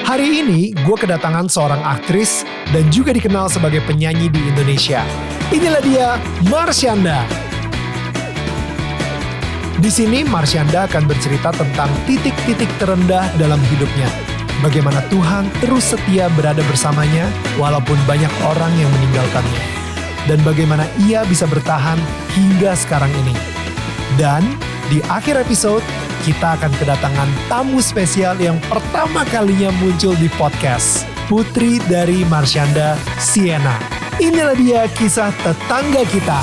Hari ini gue kedatangan seorang aktris dan juga dikenal sebagai penyanyi di Indonesia. Inilah dia, Marsyanda. Di sini Marsyanda akan bercerita tentang titik-titik terendah dalam hidupnya. Bagaimana Tuhan terus setia berada bersamanya walaupun banyak orang yang meninggalkannya. Dan bagaimana ia bisa bertahan hingga sekarang ini. Dan di akhir episode, kita akan kedatangan tamu spesial yang pertama kalinya muncul di podcast. Putri dari Marsyanda, Sienna. Inilah dia kisah tetangga kita.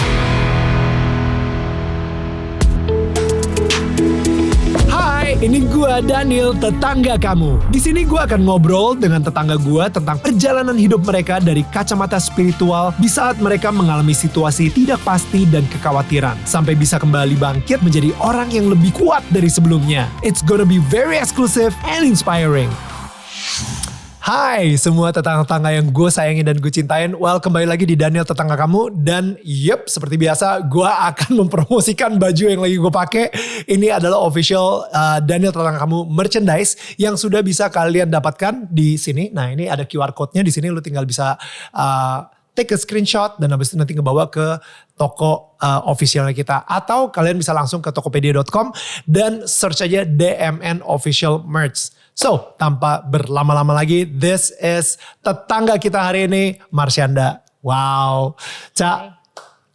Hai, ini gua Daniel, tetangga kamu. Di sini gua akan ngobrol dengan tetangga gua tentang perjalanan hidup mereka dari kacamata spiritual di saat mereka mengalami situasi tidak pasti dan kekhawatiran, sampai bisa kembali bangkit menjadi orang yang lebih kuat dari sebelumnya. It's gonna be very exclusive and inspiring. Hai semua tetangga-tetangga yang gue sayangi dan gue cintain. Well, kembali lagi di Daniel Tetangga Kamu. Dan seperti biasa gue akan mempromosikan baju yang lagi gue pakai. Ini adalah official Daniel Tetangga Kamu merchandise yang sudah bisa kalian dapatkan di sini. Nah, ini ada QR code-nya di sini, lu tinggal bisa take a screenshot dan habis itu nanti ngebawa ke toko officialnya kita. Atau kalian bisa langsung ke tokopedia.com dan search aja DMN Official Merch. So, tanpa berlama-lama lagi, this is tetangga kita hari ini, Marsyanda. Wow. Ca,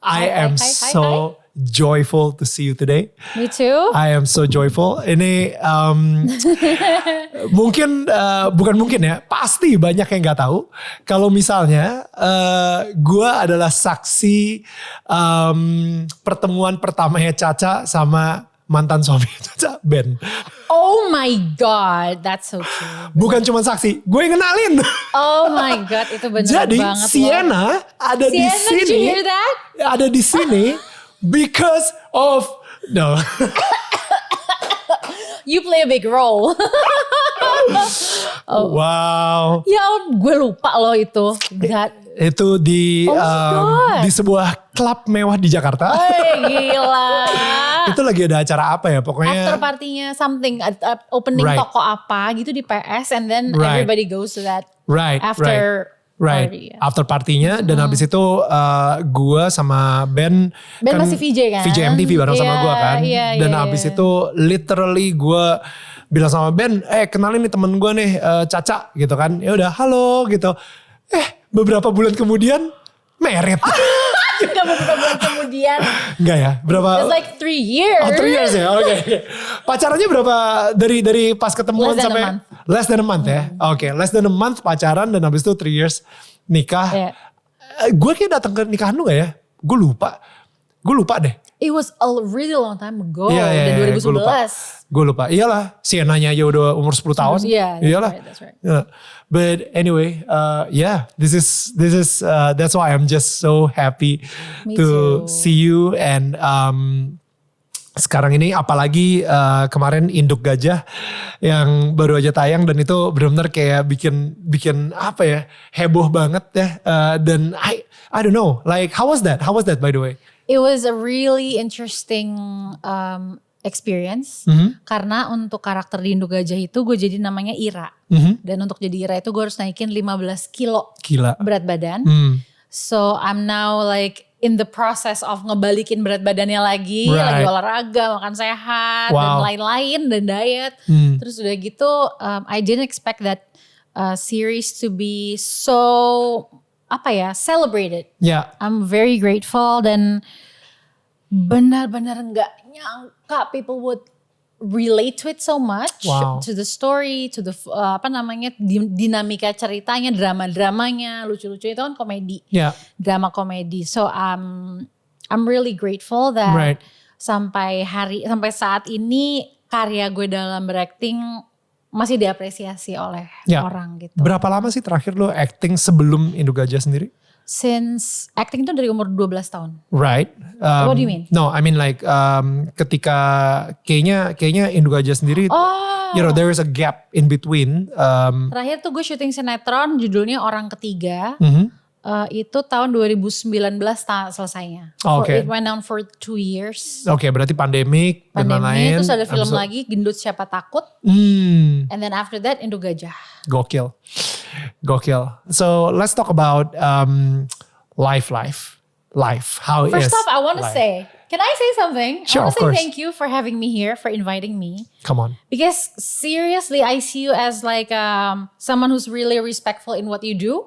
I am so joyful to see you today. Me too. I am so joyful. Ini bukan mungkin ya, pasti banyak yang gak tahu. Kalau misalnya gue adalah saksi pertemuan pertamanya Caca sama mantan suaminya Caca, Ben. Oh my God, that's so true. Bukan cuma saksi, gue yang kenalin. Oh my God, itu benar Jadi, banget. Jadi Sienna ada di sini. Did you hear that? Ada di sini because of You play a big role. Oh. Wow. Ya, gue lupa loh itu. Itu di di sebuah klub mewah di Jakarta. Gila. Itu lagi ada acara apa ya pokoknya. After partinya something, opening toko apa gitu di PS, and then everybody goes to that after party. After partinya dan habis itu gue sama Ben kan masih VJ kan? VJ MTV bareng sama gue kan. Dan habis itu literally gue bilang sama Ben, kenalin nih temen gue nih Caca gitu kan. Ya udah halo gitu. Beberapa bulan kemudian married. Gak beberapa bulan kemudian. Enggak ya? Berapa? It's like 3 years. Oh 3 years ya? Oke. Pacarannya berapa dari pas ketemuan sampai? Less than a month ya? Oke. Less than a month pacaran dan habis itu 3 years nikah. Yeah. Gue kayak datang ke nikahan lu gak ya? Gue lupa deh. It was a really long time ago. Dan 2011. Gue lupa. Iyalah, Sienna-nya aja udah umur 10 tahun. Iyalah. That's right. Yeah. But anyway, this is that's why I'm just so happy to see you and sekarang ini apalagi kemarin Induk Gajah yang baru aja tayang dan itu benar-benar kayak bikin apa ya, heboh banget ya. Dan I don't know, like how was that by the way? It was a really interesting experience karena untuk karakter di Induk Gajah itu gue jadi namanya Ira. Dan untuk jadi Ira itu gue harus naikin 15 kilo berat badan. So I'm now like in the process of ngebalikin berat badannya lagi olahraga, makan sehat dan lain-lain dan diet. Terus udah gitu I didn't expect that series to be so celebrated. I'm very grateful dan benar-benar gak nyangka people would relate to it so much, to the story, to the dinamika ceritanya, drama-dramanya, lucu-lucu itu kan komedi, drama komedi. So I'm really grateful that sampai saat ini karya gue dalam berakting masih diapresiasi oleh orang gitu. Berapa lama sih terakhir lo acting sebelum Induk Gajah sendiri? Since acting itu dari umur 12 tahun. Right. What do you mean? No, I mean like ketika kayaknya Induk Gajah sendiri, there is a gap in between. Terakhir tuh gue syuting sinetron judulnya Orang Ketiga. Itu tahun 2019 selesainya. Okay. It went down for 2 years. Oke, berarti pandemi dan lain-lain. Terus ada film lagi, Gendut Siapa Takut. And then after that, Indo Gajah. Gokil. So let's talk about life. How it is. First off, I want to say, can I say something? Sure, I want to say course. thank you for having me here, for inviting me. Come on. Because seriously, I see you as like someone who's really respectful in what you do.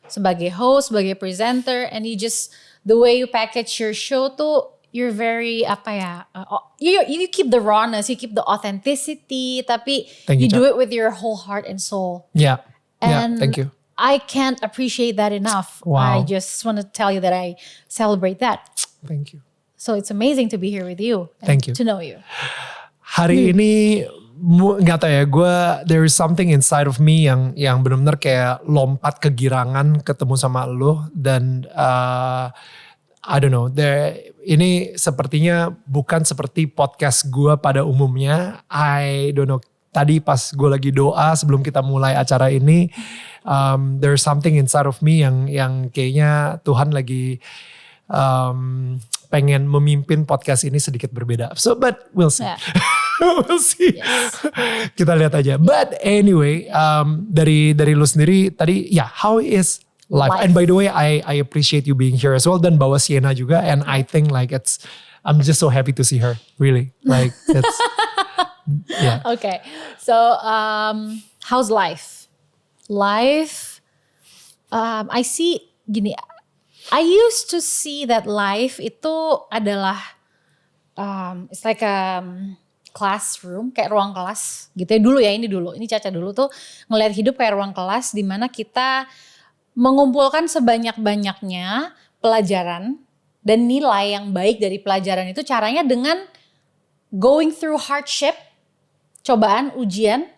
Sebagai host, sebagai presenter, and the way you package your show tuh, you're very you keep the rawness, you keep the authenticity, tapi you do it with your whole heart and soul. Yeah. And thank you. I can't appreciate that enough. Wow. I just want to tell you that I celebrate that. Thank you. So it's amazing to be here with you. Thank you. To know you. Hari ini nggak tahu ya, there is something inside of me yang benar-benar kayak lompat kegirangan ketemu sama lo, dan I don't know, ini sepertinya bukan seperti podcast gue pada umumnya. I don't know, tadi pas gue lagi doa sebelum kita mulai acara ini, there's something inside of me yang kayaknya Tuhan lagi pengen memimpin podcast ini sedikit berbeda. So but we'll see. Yeah. We'll see. Yes. Kita lihat aja. But anyway, dari lu sendiri tadi, how is life? And by the way, I appreciate you being here as well, dan bawa Sienna juga, and I think like I'm just so happy to see her. Really, like it's yeah. Okay, so how's life? Life, I see gini. I used to see that life itu adalah it's like a classroom, kayak ruang kelas gitu ya. Ini Caca dulu tuh ngelihat hidup kayak ruang kelas di mana kita mengumpulkan sebanyak-banyaknya pelajaran dan nilai yang baik dari pelajaran itu, caranya dengan going through hardship, cobaan, ujian,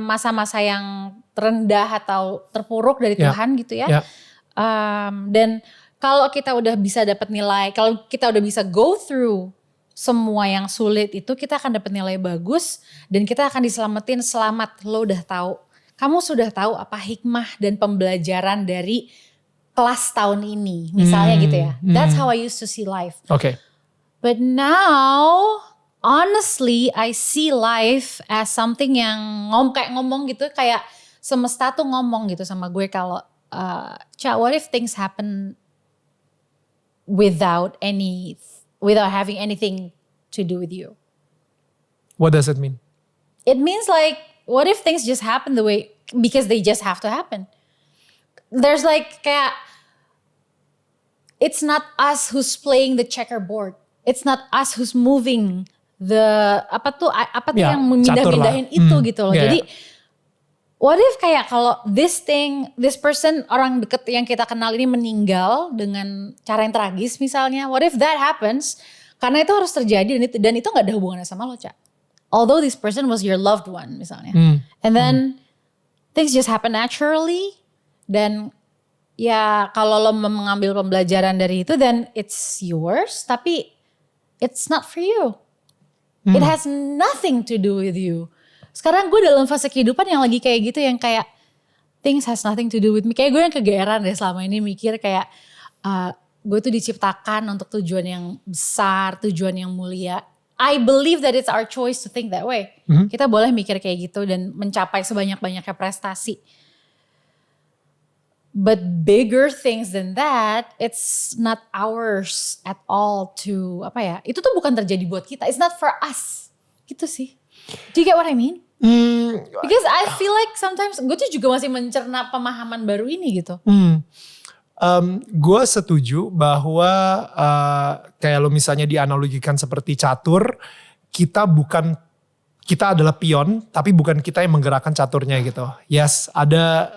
masa-masa yang terendah atau terpuruk dari Tuhan gitu ya. Dan kalau kita udah bisa dapat nilai, kalau kita udah bisa go through semua yang sulit itu, kita akan dapat nilai bagus dan kita akan diselamatin. Selamat, lo udah tahu. Kamu sudah tahu apa hikmah dan pembelajaran dari kelas tahun ini, misalnya gitu ya. That's how I used to see life. Okay. But now, honestly, I see life as something yang ngomong gitu, kayak semesta tuh ngomong gitu sama gue kalau, Ca, what if things happen without having anything to do with you? What does it mean? It means like, what if things just happen because they just have to happen? There's like kayak, it's not us who's playing the checkerboard. It's not us who's moving apa tuh yang memindah-mindahin itu gitu loh. Jadi what if kayak kalau this person, orang deket yang kita kenal ini meninggal dengan cara yang tragis misalnya. What if that happens? Karena itu harus terjadi dan itu gak ada hubungannya sama lo, Ca. Although this person was your loved one misalnya. And then things just happen naturally. Dan ya kalau lo mengambil pembelajaran dari itu, then it's yours. Tapi it's not for you. It has nothing to do with you. Sekarang gue dalam fase kehidupan yang lagi kayak gitu, yang kayak things has nothing to do with me. Kayak gue yang kegeeran deh selama ini mikir kayak gue tuh diciptakan untuk tujuan yang besar, tujuan yang mulia. I believe that it's our choice to think that way. Kita boleh mikir kayak gitu dan mencapai sebanyak-banyaknya prestasi. But bigger things than that, it's not ours at all to, itu tuh bukan terjadi buat kita. It's not for us. Gitu sih. Do you get what I mean? Because I feel like sometimes gue tuh juga masih mencerna pemahaman baru ini gitu. Gue setuju bahwa kayak lo misalnya dianalogikan seperti catur, kita adalah pion, tapi bukan kita yang menggerakkan caturnya gitu. Yes, ada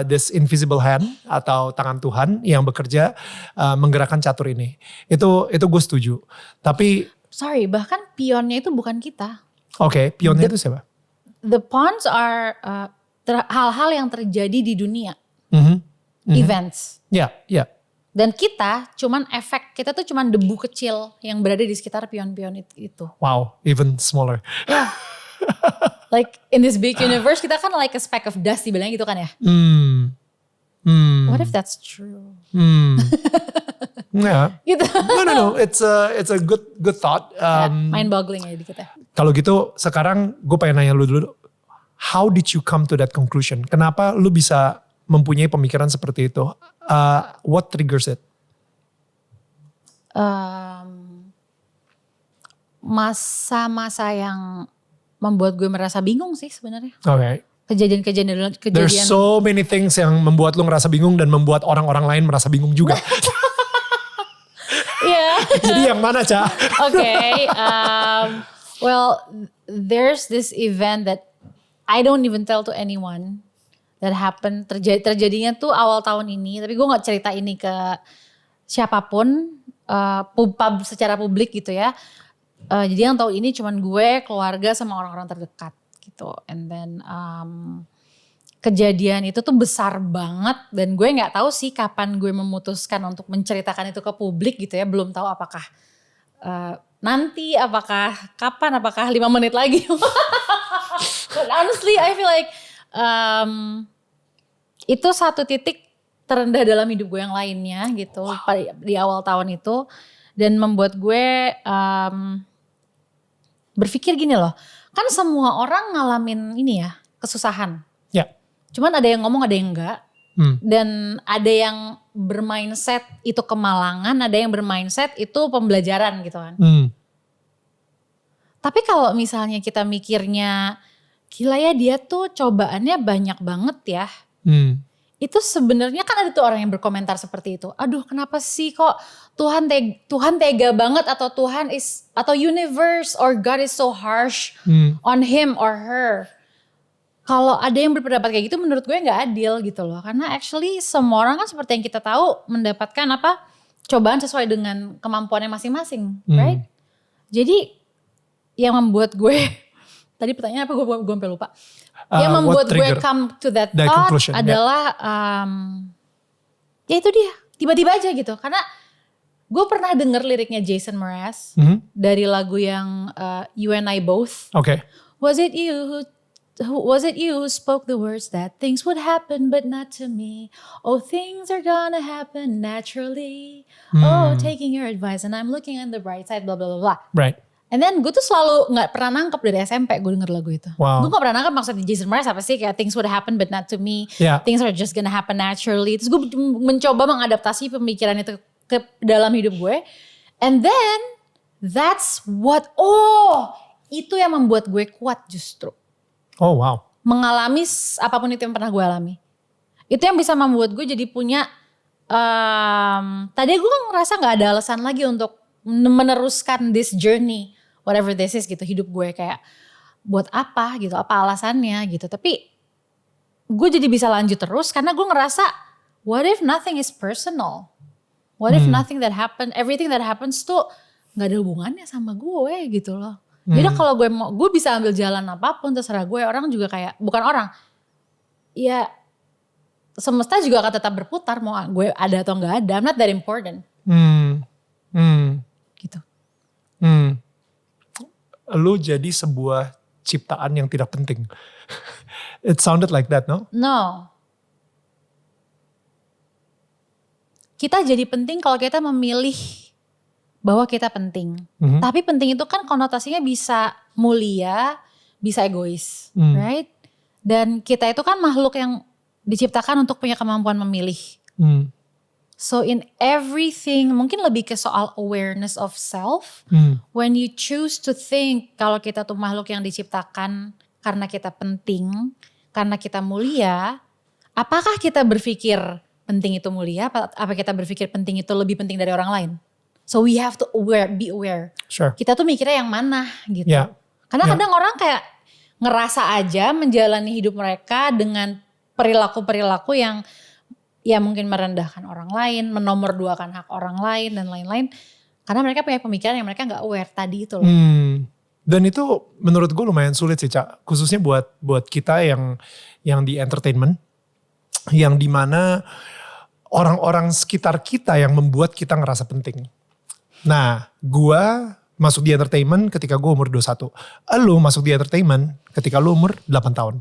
this invisible hand atau tangan Tuhan yang bekerja menggerakkan catur ini. Itu gue setuju. Tapi sorry, bahkan pionnya itu bukan kita. Oke, pionnya itu siapa? The pawns are hal-hal yang terjadi di dunia. Events. Ya. Dan kita cuman efek, kita tuh cuman debu kecil yang berada di sekitar pion-pion itu. Wow, even smaller. Yeah. Like in this big universe, kita kan like a speck of dust dibilangnya gitu kan ya. What if that's true? Yeah. Gitu. No. It's a good thought. Mind-boggling ya dikit ya. Kalau gitu sekarang gue pengen nanya lu dulu. How did you come to that conclusion? Kenapa lu bisa mempunyai pemikiran seperti itu? What triggers it? Masa-masa yang membuat gue merasa bingung sih sebenarnya. Okay. Kejadian. There's so many things yang membuat lu ngerasa bingung dan membuat orang-orang lain merasa bingung juga. Yeah. Jadi yang mana, Ca? Okay. Well, there's this event that I don't even tell to anyone that happened. Terjadinya tuh awal tahun ini, tapi gue gak cerita ini ke siapapun secara publik gitu ya. Jadi yang tahu ini cuman gue, keluarga sama orang-orang terdekat gitu. And then kejadian itu tuh besar banget dan gue nggak tahu sih kapan gue memutuskan untuk menceritakan itu ke publik gitu ya. Belum tahu apakah nanti, apakah kapan, apakah 5 menit lagi. But honestly I feel like itu satu titik terendah dalam hidup gue yang lainnya gitu. Di awal tahun itu. Dan membuat gue berpikir gini loh. Kan semua orang ngalamin ini ya, kesusahan. Ya. Cuman ada yang ngomong, ada yang enggak. Dan ada yang bermindset itu kemalangan, ada yang bermindset itu pembelajaran gitu kan. Tapi kalau misalnya kita mikirnya, gila ya dia tuh cobaannya banyak banget ya. Itu sebenarnya kan ada tuh orang yang berkomentar seperti itu. Aduh kenapa sih kok Tuhan tega banget, atau atau universe or God is so harsh on him or her. Kalau ada yang berpendapat kayak gitu menurut gue gak adil gitu loh. Karena actually semua orang kan seperti yang kita tahu mendapatkan cobaan sesuai dengan kemampuannya masing-masing, right? Jadi yang membuat gue, tadi pertanyaan apa gue sampai lupa. Yang membuat gue come to that thought adalah ya itu dia, tiba-tiba aja gitu. Karena gue pernah denger liriknya Jason Mraz dari lagu yang You and I Both. Okay. Was it you who spoke the words that things would happen but not to me? Oh, things are gonna happen naturally. Oh, taking your advice and I'm looking on the bright side, blah blah blah blah. Right. And then gue tuh selalu gak pernah nangkep dari SMP gue denger lagu itu. Wow. Gue gak pernah nangkep maksudnya Jason Mraz apa sih, kayak things would happen but not to me. Yeah. Things are just gonna happen naturally. Terus gue mencoba mengadaptasi pemikiran itu ke dalam hidup gue. And then that's itu yang membuat gue kuat justru. Oh wow. Mengalami apapun itu yang pernah gue alami. Itu yang bisa membuat gue jadi punya, tadi gue kan ngerasa gak ada alasan lagi untuk meneruskan this journey. Whatever this is gitu, hidup gue kayak buat apa gitu, apa alasannya gitu. Tapi gue jadi bisa lanjut terus karena gue ngerasa what if nothing is personal? What if nothing that happen, everything that happens tuh gak ada hubungannya sama gue gitu loh. Jadi kalau gue bisa ambil jalan apapun terserah gue, orang juga kayak, bukan orang, ya semesta juga akan tetap berputar mau gue ada atau gak ada. I'm not that important. Gitu. Lu jadi sebuah ciptaan yang tidak penting. It sounded like that, no? No. Kita jadi penting kalau kita memilih bahwa kita penting. Tapi penting itu kan konotasinya bisa mulia, bisa egois, right? Dan kita itu kan makhluk yang diciptakan untuk punya kemampuan memilih. So in everything, mungkin lebih ke soal awareness of self. When you choose to think kalau kita tuh makhluk yang diciptakan karena kita penting, karena kita mulia, apakah kita berpikir penting itu mulia? Apa kita berpikir penting itu lebih penting dari orang lain? So we have to be aware. Sure. Kita tuh mikirnya yang mana gitu. Yeah. Karena kadang orang kayak ngerasa aja menjalani hidup mereka dengan perilaku-perilaku yang ya mungkin merendahkan orang lain, menomorduakan hak orang lain dan lain-lain. Karena mereka punya pemikiran yang mereka gak aware tadi itu loh. Dan itu menurut gue lumayan sulit sih Cak. Khususnya buat kita yang di entertainment. Yang dimana orang-orang sekitar kita yang membuat kita ngerasa penting. Nah gue masuk di entertainment ketika gue umur 21. Lu masuk di entertainment ketika lu umur 8 tahun.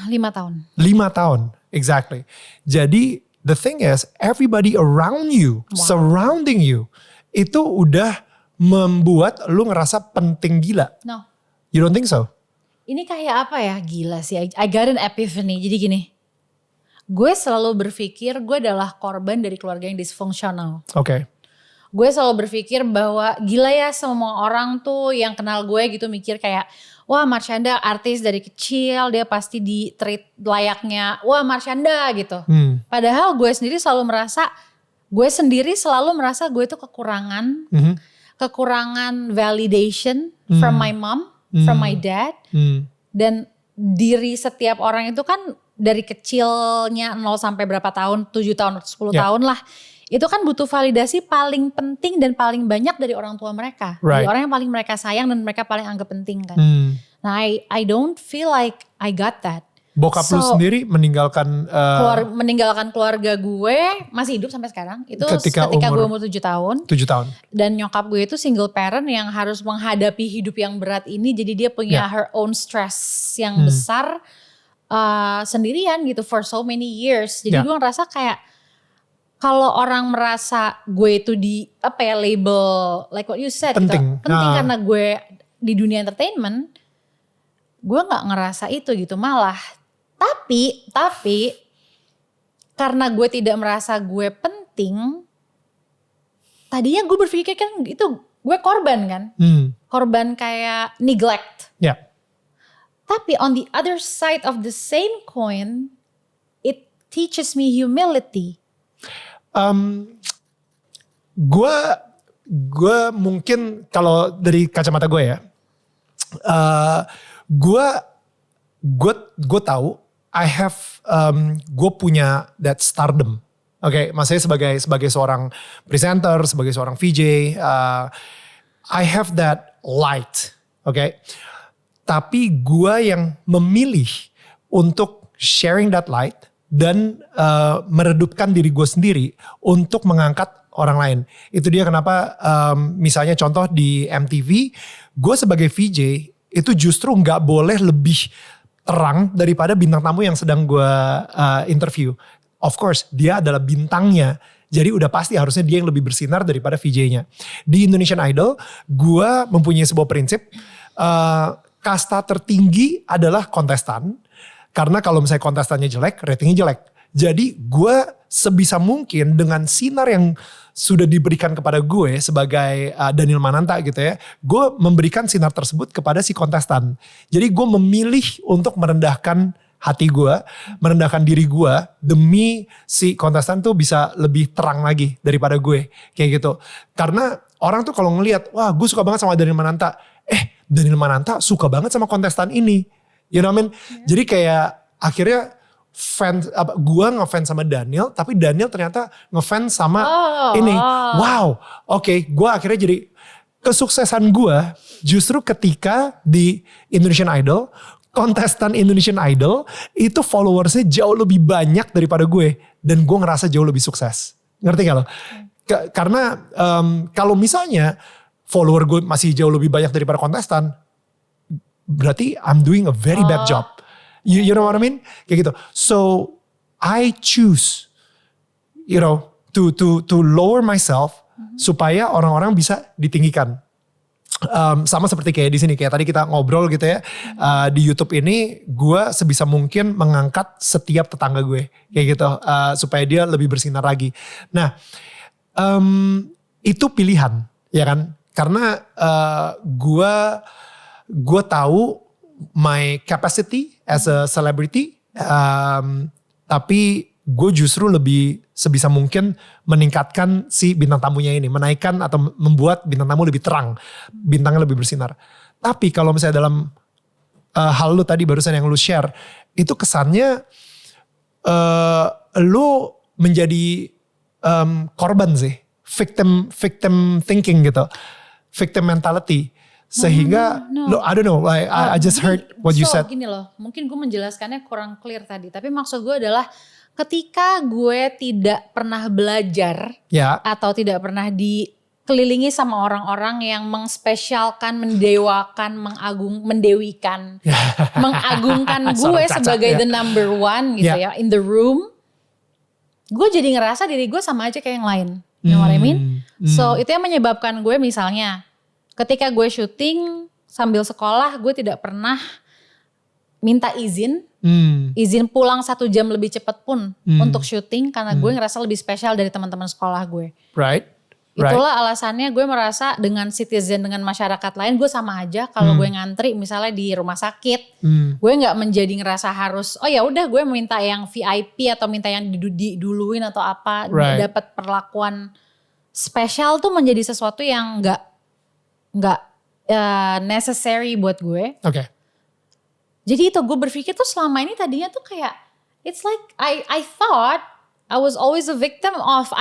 5 tahun. 5 tahun, exactly. Jadi the thing is everybody around you, surrounding you, itu udah membuat lu ngerasa penting gila. No. You don't think so? Ini kayak apa ya, gila sih. I got an epiphany. Jadi gini, gue selalu berpikir gue adalah korban dari keluarga yang disfungsional. Oke. Gue selalu berpikir bahwa gila ya, semua orang tuh yang kenal gue gitu mikir kayak, wah Marshanda artis dari kecil, dia pasti di treat layaknya, wah Marshanda gitu. Padahal gue sendiri selalu merasa gue tuh kekurangan, kekurangan validation from my mom, from my dad. Dan diri setiap orang itu kan dari kecilnya 0 sampai berapa tahun, 7 tahun, 10 tahun lah. Itu kan butuh validasi paling penting dan paling banyak dari orang tua mereka. Dari orang yang paling mereka sayang dan mereka paling anggap penting kan. Nah I don't feel like I got that. Bokap lu sendiri meninggalkan keluarga gue masih hidup sampai sekarang. Itu ketika gue umur 7 tahun. 7 tahun. Dan nyokap gue itu single parent yang harus menghadapi hidup yang berat ini. Jadi dia punya her own stress yang besar sendirian gitu for so many years. Jadi gue ngerasa kayak kalau orang merasa gue itu di label like what you said penting karena gue di dunia entertainment, gue nggak ngerasa itu gitu, malah tapi karena gue tidak merasa gue penting, tadinya gue berpikir kan itu gue korban kan, korban kayak neglect. Tapi on the other side of the same coin, it teaches me humility. Gue mungkin kalau dari kacamata gue ya, gue tahu gue punya that stardom. Oke, maksudnya sebagai seorang presenter, sebagai seorang VJ, I have that light. Oke, tapi gue yang memilih untuk sharing that light dan meredupkan diri gue sendiri untuk mengangkat orang lain. Itu dia kenapa misalnya contoh di MTV, gue sebagai VJ itu justru gak boleh lebih terang daripada bintang tamu yang sedang gue interview. Of course dia adalah bintangnya, jadi udah pasti harusnya dia yang lebih bersinar daripada VJ-nya. Di Indonesian Idol gue mempunyai sebuah prinsip, kasta tertinggi adalah kontestan. Karena kalau misalnya kontestannya jelek, ratingnya jelek. Jadi gue sebisa mungkin dengan sinar yang sudah diberikan kepada gue sebagai Daniel Mananta gitu ya. Gue memberikan sinar tersebut kepada si kontestan. Jadi gue memilih untuk merendahkan hati gue, merendahkan diri gue demi si kontestan tuh bisa lebih terang lagi daripada gue. Kayak gitu. Karena orang tuh kalau ngelihat, wah gue suka banget sama Daniel Mananta. Daniel Mananta suka banget sama kontestan ini. You know what I mean? Jadi kayak akhirnya gue ngefans sama Daniel, tapi Daniel ternyata ngefans sama ini. Wow, oke, gue akhirnya jadi kesuksesan gue justru ketika di Indonesian Idol, kontestan Indonesian Idol itu followersnya jauh lebih banyak daripada gue, dan gue ngerasa jauh lebih sukses. Ngerti gak lo? Karena kalau misalnya follower gue masih jauh lebih banyak daripada kontestan, berarti I'm doing a very bad job. You know what I mean? Kayak gitu. So I choose, to lower myself supaya orang-orang bisa ditinggikan. Sama seperti kayak di sini, kayak tadi kita ngobrol gitu ya. Di YouTube ini gue sebisa mungkin mengangkat setiap tetangga gue, kayak gitu, supaya dia lebih bersinar lagi. Nah, itu pilihan, ya kan? Karena gue tahu my capacity as a celebrity, tapi gue justru lebih sebisa mungkin meningkatkan si bintang tamunya ini, menaikkan atau membuat bintang tamu lebih terang, bintangnya lebih bersinar. Tapi kalau misalnya dalam hal lu tadi barusan yang lu share, itu kesannya lu menjadi korban sih, victim thinking gitu, victim mentality. Sehingga, I don't know, like, I just heard what you said. Gini loh, mungkin gue menjelaskannya kurang clear tadi. Tapi maksud gue adalah ketika gue tidak pernah belajar atau tidak pernah dikelilingi sama orang-orang yang mengspesialkan, mendewakan, mengagungkan gue sebagai the number one gitu ya in the room. gue jadi ngerasa diri gue sama aja kayak yang lain. You know what I mean? So itu yang menyebabkan gue misalnya ketika gue syuting sambil sekolah gue tidak pernah minta izin pulang 1 jam lebih cepat pun untuk syuting karena gue ngerasa lebih spesial dari teman-teman sekolah gue. Right. Itulah alasannya gue merasa dengan citizen, dengan masyarakat lain gue sama aja. Kalau gue ngantri misalnya di rumah sakit, gue nggak menjadi ngerasa harus, oh ya udah gue minta yang VIP atau minta yang diduluin atau apa, dapat perlakuan spesial tuh menjadi sesuatu yang nggak necessary buat gue. Oke. Jadi itu gue berpikir tuh selama ini tadinya tuh kayak, it's like I thought I was always a victim of,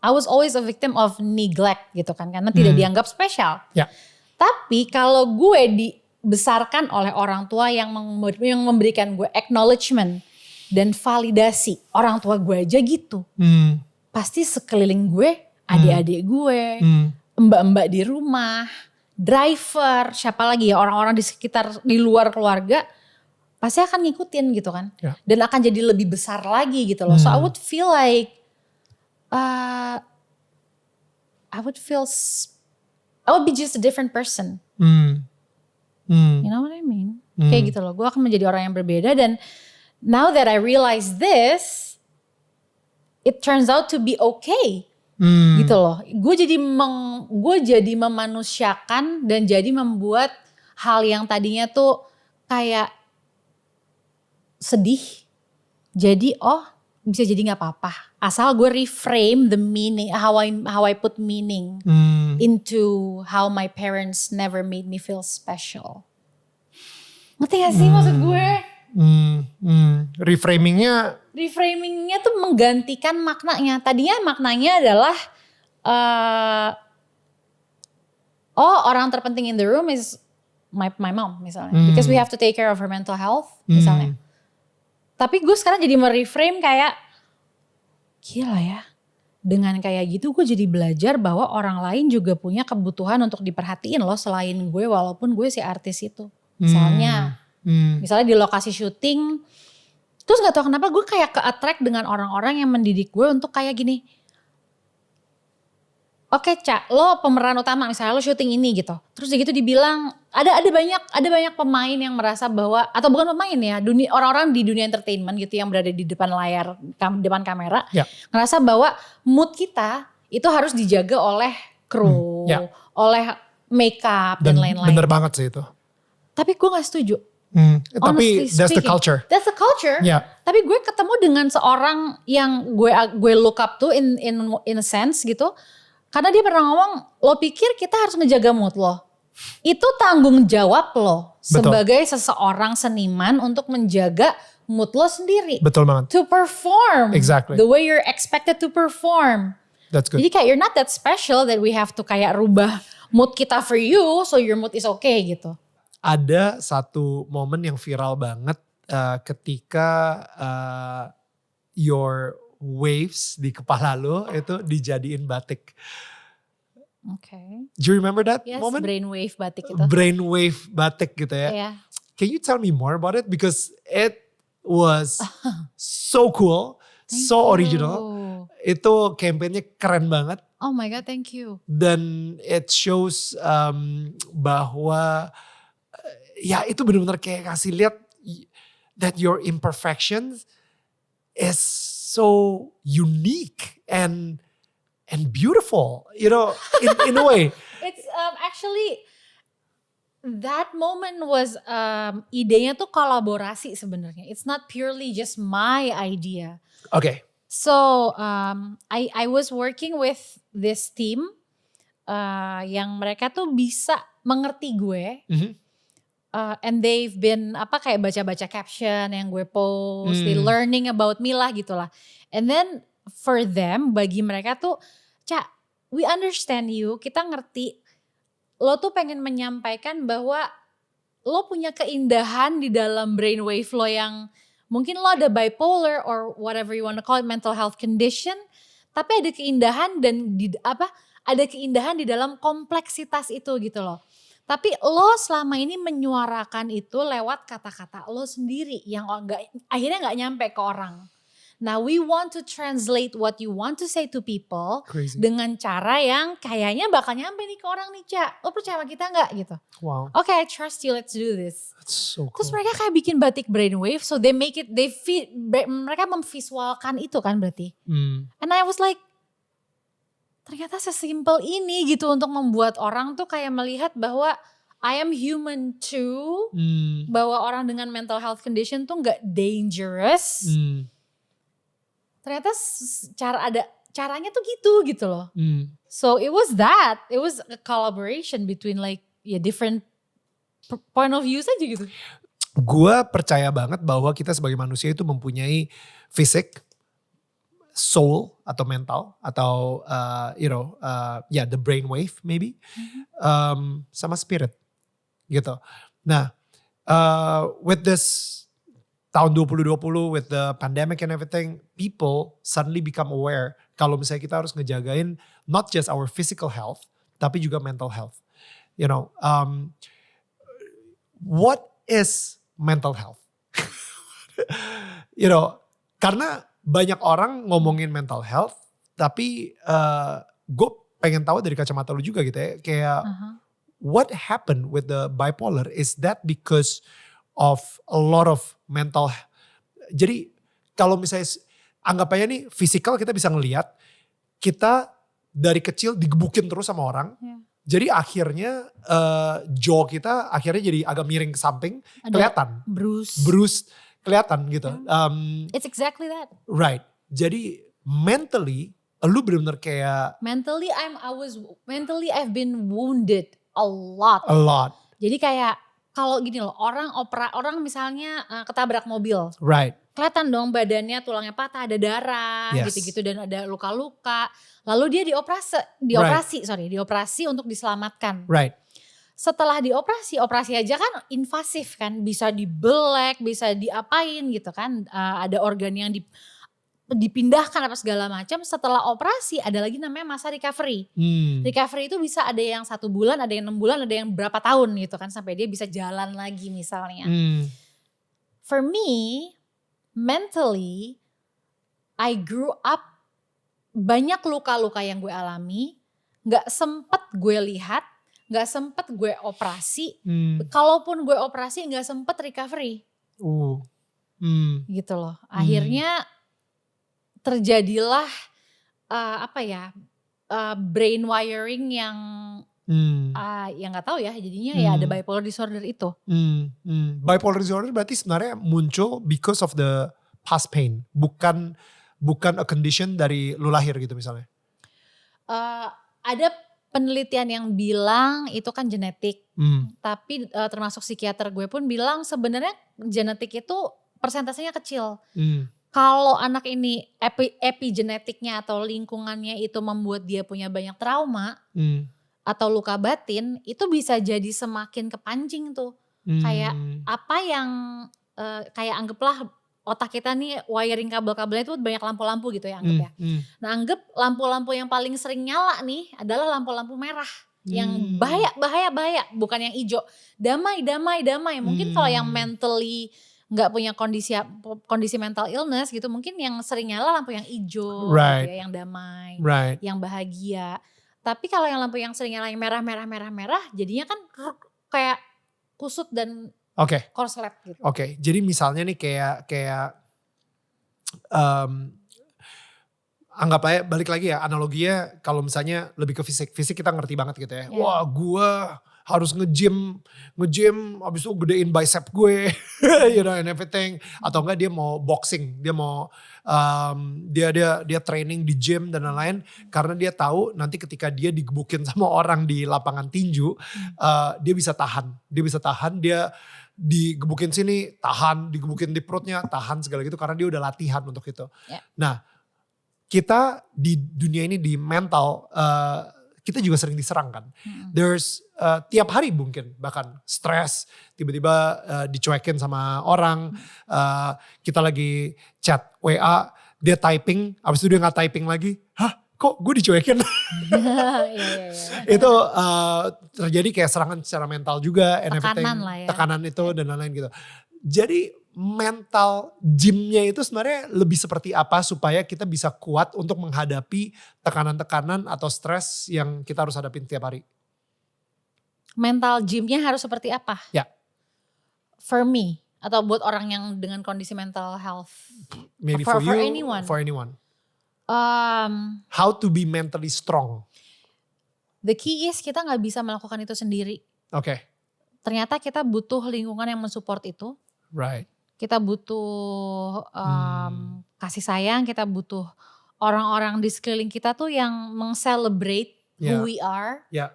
I was always a victim of neglect gitu kan. Karena tidak dianggap spesial. Yeah. Tapi kalau gue dibesarkan oleh orang tua yang memberikan gue acknowledgement dan validasi. Orang tua gue aja gitu. Pasti sekeliling gue, adik-adik gue, mbak-mbak di rumah, driver, siapa lagi ya orang-orang di sekitar, di luar keluarga. Pasti akan ngikutin gitu kan. Yeah. Dan akan jadi lebih besar lagi gitu loh. So I would feel like, I would be just a different person. You know what I mean? Kayak gitu loh. Gue akan menjadi orang yang berbeda dan now that I realize this, it turns out to be okay. Gitu loh. Gue jadi memanusiakan dan jadi membuat hal yang tadinya tuh kayak sedih. Jadi bisa jadi nggak apa-apa. Asal gue reframe the meaning, how I put meaning into how my parents never made me feel special. Ngerti gak sih maksud gue? Reframingnya tuh menggantikan maknanya. Tadinya maknanya adalah orang terpenting in the room is my mom misalnya. Because we have to take care of her mental health misalnya. Tapi gue sekarang jadi mereframe kayak, gila ya. Dengan kayak gitu gue jadi belajar bahwa orang lain juga punya kebutuhan untuk diperhatiin loh selain gue walaupun gue si artis itu. Misalnya di lokasi syuting. Terus gak tau kenapa gue kayak ke-attract dengan orang-orang yang mendidik gue untuk kayak gini. Oke Cak, lo pemeran utama misalnya lo syuting ini gitu. Terus gitu dibilang ada banyak pemain yang merasa bahwa atau bukan pemain ya, orang-orang di dunia entertainment gitu yang berada di depan layar, depan kamera, ngerasa bahwa mood kita itu harus dijaga oleh kru, oleh makeup dan lain-lain. Bener banget sih itu. Tapi gue gak setuju. Tapi that's the culture. That's the culture. Yeah. Tapi gue ketemu dengan seorang yang gue look up to in a sense gitu. Karena dia pernah ngomong, lo pikir kita harus ngejaga mood lo. Itu tanggung jawab lo sebagai seseorang seniman untuk menjaga mood lo sendiri. Betul banget. To perform. Exactly. The way you're expected to perform. That's good. Jadi kayak you're not that special that we have to kayak rubah mood kita for you so your mood is okay gitu. Ada satu momen yang viral banget ketika your waves di kepala lo itu dijadiin batik. Okay. Do you remember that moment? Brainwave batik itu. Brainwave batik gitu ya. Yeah. Can you tell me more about it? Because it was so cool, so original. Itu campaignnya keren banget. Oh my God, thank you. Dan it shows bahwa ya itu benar-benar kayak kasih lihat that your imperfections is so unique and beautiful, you know, in a way. It's actually that moment was idenya tuh kolaborasi sebenarnya. It's not purely just my idea. Okay. So I was working with this team yang mereka tuh bisa mengerti gue. And they've been kayak baca-baca caption yang gue post, they learning about me lah gitulah. And then for them, bagi mereka tuh, Cak, we understand you, kita ngerti. Lo tuh pengen menyampaikan bahwa lo punya keindahan di dalam brainwave lo yang mungkin lo ada bipolar or whatever you want to call it, mental health condition. Tapi ada keindahan dan ada keindahan di dalam kompleksitas itu gitu loh. Tapi lo selama ini menyuarakan itu lewat kata-kata lo sendiri yang akhirnya gak nyampe ke orang. Nah, we want to translate what you want to say to people dengan cara yang kayaknya bakal nyampe nih ke orang nih, Ca. Lo percaya sama kita gak gitu? Wow. Okay, I trust you, let's do this. That's so cool. Terus mereka kayak bikin batik brainwave, so they make it, mereka memvisualkan itu kan berarti. And I was like, ternyata sesimpel ini gitu untuk membuat orang tuh kayak melihat bahwa I am human too, bahwa orang dengan mental health condition tuh gak dangerous. Ternyata caranya tuh gitu loh. So it was a collaboration between like different point of views aja gitu. Gua percaya banget bahwa kita sebagai manusia itu mempunyai fisik, soul atau mental atau the brainwave maybe, sama spirit. Gitu. Nah, with this tahun 2020 with the pandemic and everything, people suddenly become aware kalau misalnya kita harus ngejagain not just our physical health, tapi juga mental health. You know, what is mental health? You know, karena banyak orang ngomongin mental health, tapi gue pengen tahu dari kacamata lu juga gitu ya, kayak what happened with the bipolar? Is that because of a lot of mental? Jadi kalau misalnya anggap aja nih fisikal kita bisa ngelihat kita dari kecil digebukin terus sama orang. Jadi akhirnya jaw kita akhirnya jadi agak miring ke samping, kelihatan. Bruise kelihatan gitu. It's exactly that. Right. Jadi mentally lu benar-benar kayak mentally I've been wounded a lot. Jadi kayak kalau gini loh, orang misalnya ketabrak mobil. Right. Kelihatan dong badannya, tulangnya patah, ada darah gitu-gitu dan ada luka-luka. Lalu dia dioperasi untuk diselamatkan. Right. Setelah operasi aja kan invasif kan, bisa dibelek, bisa diapain gitu kan. Ada organ yang dipindahkan apa segala macam. Setelah operasi ada lagi namanya masa recovery. Recovery itu bisa ada yang 1 bulan, ada yang 6 bulan, ada yang berapa tahun gitu kan sampai dia bisa jalan lagi misalnya. For me, mentally, I grew up banyak luka-luka yang gue alami, gak sempet gue lihat, gak sempet gue operasi. Kalaupun gue operasi gak sempet recovery. Gitu loh. Akhirnya terjadilah brain wiring yang nggak tahu ya, jadinya ya ada bipolar disorder itu. Bipolar disorder berarti sebenarnya muncul because of the past pain, bukan a condition dari lu lahir gitu misalnya. Ada penelitian yang bilang itu kan genetik, tapi termasuk psikiater gue pun bilang sebenarnya genetik itu persentasenya kecil. Kalau anak ini epigenetiknya atau lingkungannya itu membuat dia punya banyak trauma atau luka batin, itu bisa jadi semakin kepancing tuh. Kayak apa yang kayak anggaplah otak kita nih wiring kabel-kabelnya itu banyak lampu-lampu gitu ya anggap ya. Nah anggap lampu-lampu yang paling sering nyala nih adalah lampu-lampu merah. Yang bahaya, bukan yang hijau. Damai. Mungkin kalau yang mentally nggak punya kondisi mental illness gitu, mungkin yang sering nyala lampu yang hijau, gitu ya, yang damai, yang bahagia. Tapi kalau yang lampu yang sering nyala yang merah, jadinya kan kayak kusut dan korslet gitu. Jadi misalnya nih kayak anggap aja balik lagi ya analoginya, kalau misalnya lebih ke fisik kita ngerti banget gitu ya. Wah gue harus nge-gym abis itu gedein bicep gue you know and everything, atau enggak dia mau boxing, dia mau dia training di gym dan lain-lain karena dia tahu nanti ketika dia digebukin sama orang di lapangan tinju dia bisa tahan, dia digebukin sini tahan, digebukin di perutnya tahan segala gitu karena dia udah latihan untuk itu. Nah kita di dunia ini di mental kita juga sering diserang kan. There's tiap hari mungkin bahkan stres, tiba-tiba dicuekin sama orang. Kita lagi chat WA, dia typing, abis itu dia gak typing lagi. Hah kok gue dicuekin? Itu terjadi kayak serangan secara mental juga. Tekanan lah ya. Tekanan itu dan lain-lain gitu. Jadi mental gymnya itu sebenarnya lebih seperti apa supaya kita bisa kuat untuk menghadapi tekanan-tekanan atau stres yang kita harus hadapin tiap hari? Mental gymnya harus seperti apa? Ya. For me, atau buat orang yang dengan kondisi mental health? Maybe for you, anyone. For anyone. How to be mentally strong? The key is kita gak bisa melakukan itu sendiri. Oke. Ternyata kita butuh lingkungan yang mensupport itu. Right. Kita butuh kasih sayang, kita butuh orang-orang di sekeliling kita tuh yang meng-celebrate who we are. Yeah.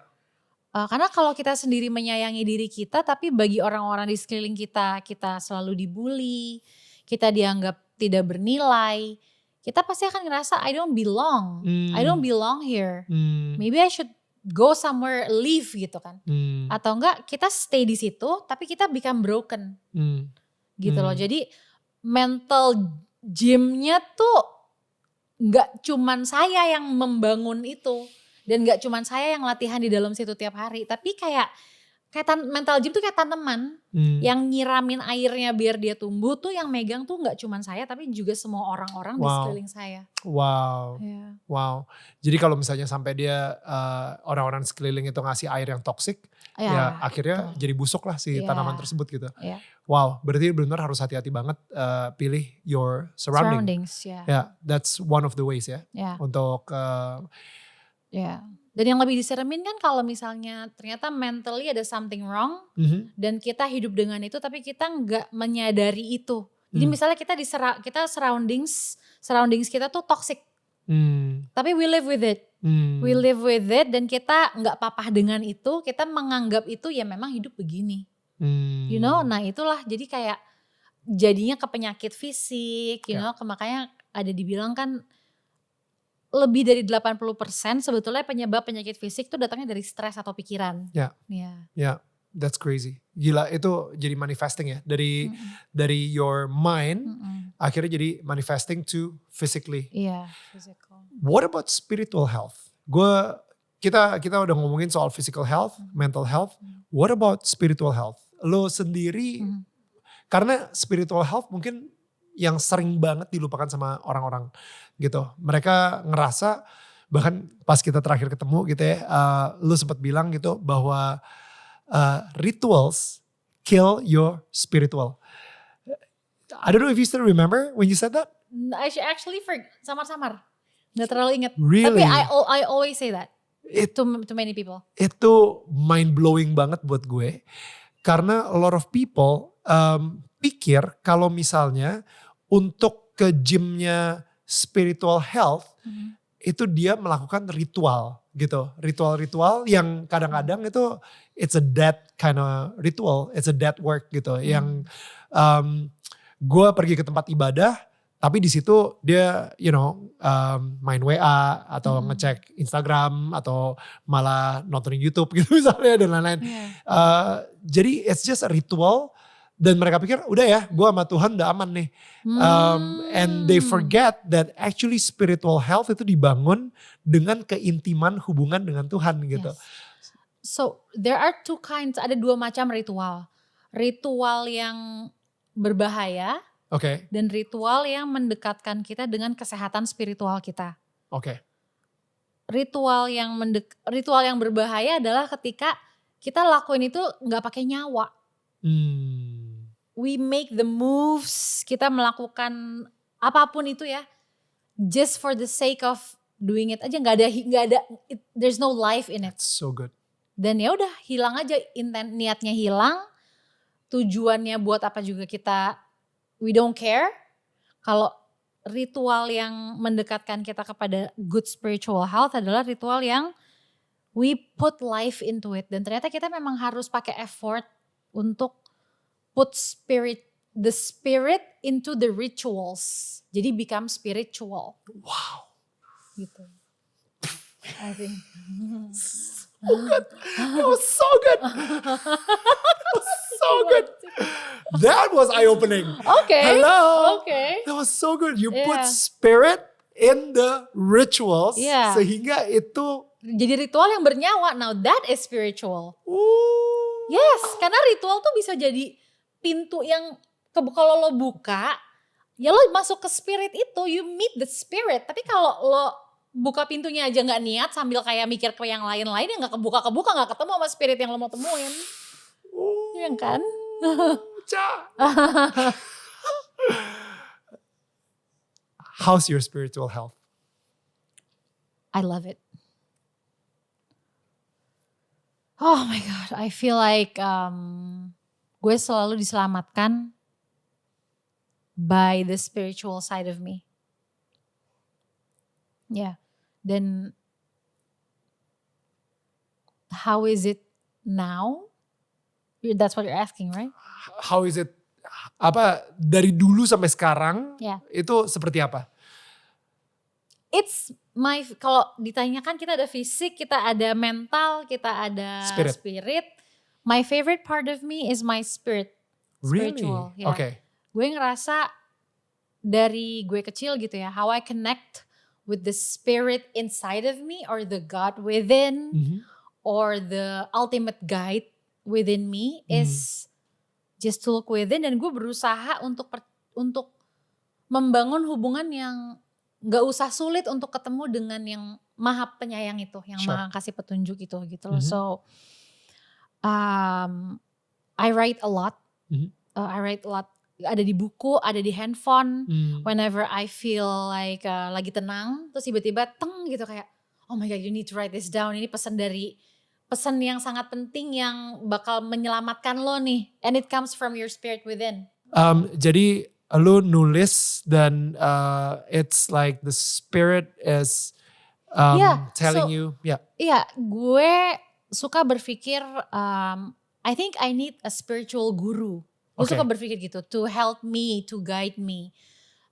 Karena kalau kita sendiri menyayangi diri kita, tapi bagi orang-orang di sekeliling kita, kita selalu dibully, kita dianggap tidak bernilai, kita pasti akan ngerasa I don't belong, I don't belong here. Maybe I should go somewhere, leave gitu kan. Atau enggak kita stay di situ, tapi kita become broken. Gitu loh. Jadi mental gymnya tuh gak cuman saya yang membangun itu. Dan gak cuman saya yang latihan di dalam situ tiap hari. Tapi kayak mental gym tuh kayak tanaman. Yang nyiramin airnya biar dia tumbuh tuh yang megang tuh gak cuman saya. Tapi juga semua orang-orang di sekeliling saya. Wow. Yeah. Wow. Jadi kalau misalnya sampai dia orang-orang sekeliling itu ngasih air yang toksik. Ya akhirnya jadi busuk lah si tanaman tersebut gitu. Yeah. Wow, berarti benar harus hati-hati banget pilih your surroundings. Yeah, that's one of the ways ya. Untuk dan yang lebih diseremin kan kalau misalnya ternyata mentally ada something wrong dan kita hidup dengan itu tapi kita nggak menyadari itu. Jadi misalnya kita surroundings kita tuh toxic. Tapi we live with it. We live with it dan kita nggak apa-apa dengan itu, kita menganggap itu ya memang hidup begini. You know, nah itulah jadi kayak jadinya ke penyakit fisik, you know, makanya ada dibilang kan lebih dari 80% sebetulnya penyebab penyakit fisik tuh datangnya dari stres atau pikiran. Yeah, that's crazy. Gila, itu jadi manifesting ya dari your mind akhirnya jadi manifesting to physically. Physical. What about spiritual health? Kita udah ngomongin soal physical health, mental health. What about spiritual health? Lo sendiri karena spiritual health mungkin yang sering banget dilupakan sama orang-orang gitu. Mereka ngerasa bahkan pas kita terakhir ketemu gitu ya, lu sempat bilang gitu bahwa rituals kill your spiritual. I don't know if you still remember when you said that. I actually samar-samar, nggak terlalu ingat. Really? Tapi I always say that to many people. Itu mind blowing banget buat gue karena a lot of people pikir kalau misalnya untuk ke gymnya spiritual health itu dia melakukan ritual gitu. Ritual-ritual yang kadang-kadang itu it's a dead kind of ritual. It's a dead work gitu. Yang gue pergi ke tempat ibadah tapi di situ dia you know main WA atau ngecek Instagram atau malah nontonin YouTube gitu misalnya dan lain-lain. Jadi it's just a ritual. Dan mereka pikir udah ya gue sama Tuhan udah aman nih. And they forget that actually spiritual health itu dibangun dengan keintiman hubungan dengan Tuhan gitu. So there are two kinds, ada dua macam ritual. Ritual yang berbahaya dan ritual yang mendekatkan kita dengan kesehatan spiritual kita. Ritual yang berbahaya adalah ketika kita lakuin itu gak pakai nyawa. We make the moves, kita melakukan apapun itu ya, just for the sake of doing it aja, nggak ada, there's no life in it. That's so good. Dan ya udah hilang aja, niatnya hilang, tujuannya buat apa juga kita, we don't care. Kalau ritual yang mendekatkan kita kepada good spiritual health adalah ritual yang we put life into it, dan ternyata kita memang harus pakai effort untuk put the spirit into the rituals. Jadi become spiritual. Wow. Gitu. I think. So good. That was so good. That was so good. That was eye-opening. Hello. That was so good. You put spirit in the rituals. Sehingga itu jadi ritual yang bernyawa. Now that is spiritual. Ooh. Yes, karena ritual tuh bisa jadi pintu yang kalau lo buka, ya lo masuk ke spirit itu, you meet the spirit. Tapi kalau lo buka pintunya aja nggak niat sambil kayak mikir ke yang lain-lain, ya nggak kebuka nggak ketemu sama spirit yang lo mau temuin. Iya kan? How's your spiritual health? I love it. Oh my God, I feel like gue selalu diselamatkan by the spiritual side of me. Yeah, then how is it now? That's what you're asking, right? How is it? Apa dari dulu sampai sekarang? Yeah. Itu seperti apa? It's kalau ditanyakan kita ada fisik, kita ada mental, kita ada spirit. My favorite part of me is my spirit. Spiritual. Really? Yeah. Okay. Gue ngerasa dari gue kecil gitu ya, how I connect with the spirit inside of me or the God within or the ultimate guide within me is just to look within, dan gue berusaha untuk membangun hubungan yang gak usah sulit untuk ketemu dengan yang maha penyayang itu, yang maha kasih petunjuk itu gitu loh. So I write a lot. Ada di buku, ada di handphone. Whenever I feel like lagi tenang, terus tiba-tiba teng gitu kayak, oh my God, you need to write this down. Ini pesan yang sangat penting yang bakal menyelamatkan lo nih. And it comes from your spirit within. Jadi lo nulis dan it's like the spirit is telling you. Iya, gue suka berpikir, I think I need a spiritual guru. Gue suka berpikir gitu, to help me, to guide me.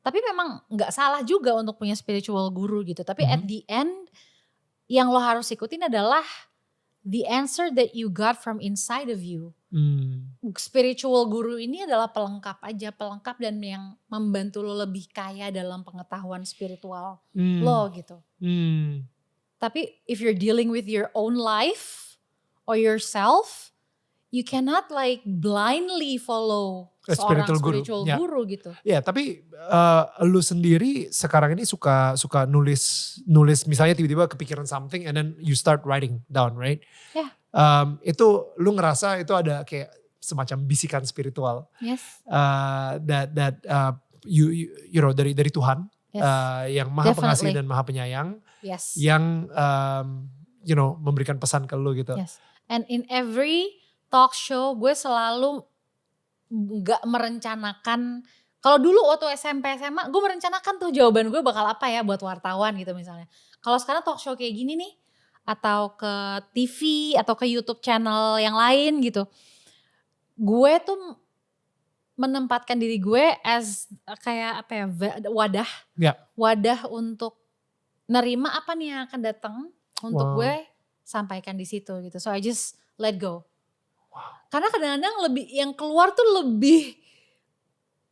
Tapi memang gak salah juga untuk punya spiritual guru gitu. Tapi at the end, yang lo harus ikutin adalah the answer that you got from inside of you. Spiritual guru ini adalah pelengkap dan yang membantu lo lebih kaya dalam pengetahuan spiritual lo gitu. Tapi if you're dealing with your own life or yourself, you cannot like blindly follow seorang spiritual guru gitu. Ya, tapi lu sendiri sekarang ini suka nulis misalnya tiba-tiba kepikiran something and then you start writing down, right? Yeah. Itu lu ngerasa itu ada kayak semacam bisikan spiritual. Yes. That you know dari Tuhan, yang maha pengasih dan maha penyayang. Yes. Yang you know memberikan pesan ke lu gitu. Yes. And in every talk show gue selalu gak merencanakan. Kalau dulu waktu SMP SMA gue merencanakan tuh jawaban gue bakal apa ya buat wartawan gitu misalnya. Kalau sekarang talk show kayak gini nih, atau ke TV atau ke YouTube channel yang lain gitu, gue tuh menempatkan diri gue as kayak apa ya, wadah untuk nerima apa nih yang akan datang untuk gue sampaikan di situ gitu. So I just let go. Karena kadang-kadang yang keluar tuh lebih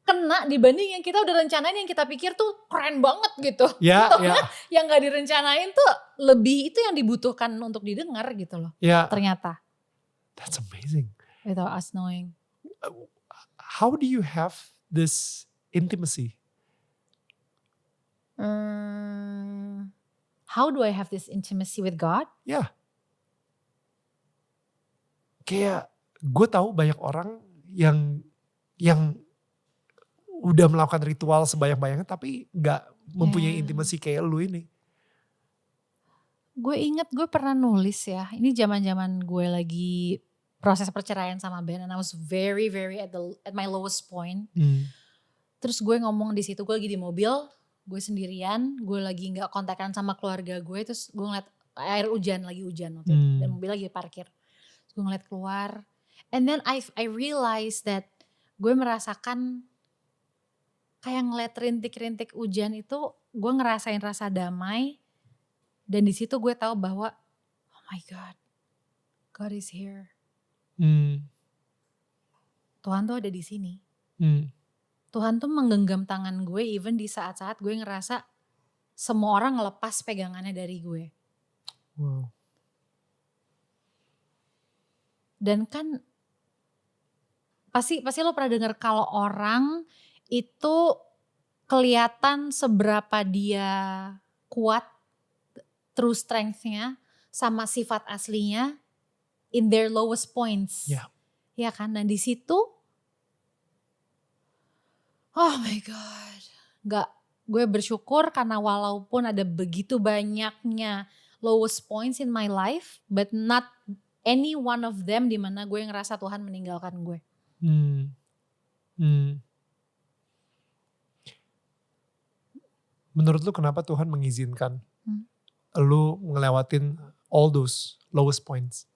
kena dibanding yang kita udah rencanain, yang kita pikir tuh keren banget gitu. Yang gak direncanain tuh lebih itu yang dibutuhkan untuk didengar gitu loh. Ternyata. That's amazing. Without us knowing. How do you have this intimacy? How do I have this intimacy with God? Yeah. Kayak gue tahu banyak orang yang udah melakukan ritual sebanyak-banyaknya tapi gak mempunyai intimasi kayak lu ini. Gue inget gue pernah nulis ya, ini zaman-zaman gue lagi proses perceraian sama Ben, and I was very very at my lowest point. Terus gue ngomong di situ, gue lagi di mobil, gue sendirian, gue lagi nggak kontakan sama keluarga gue, terus gue ngeliat air hujan waktu itu, dan mobil lagi parkir. Terus gue ngeliat keluar, and then I realized that gue merasakan kayak ngeliat rintik-rintik hujan itu, gue ngerasain rasa damai, dan di situ gue tahu bahwa oh my God, God is here. Tuhan tuh ada di sini. Tuhan tuh menggenggam tangan gue even di saat-saat gue ngerasa semua orang ngelepas pegangannya dari gue. Dan kan pasti lo pernah dengar kalau orang itu kelihatan seberapa dia kuat, true strength-nya sama sifat aslinya in their lowest points. Yeah. Ya kan? Dan di situ, oh my God, gue bersyukur karena walaupun ada begitu banyaknya lowest points in my life, but not any one of them dimana gue ngerasa Tuhan meninggalkan gue. Menurut lu kenapa Tuhan mengizinkan lu ngelewatin all those lowest points?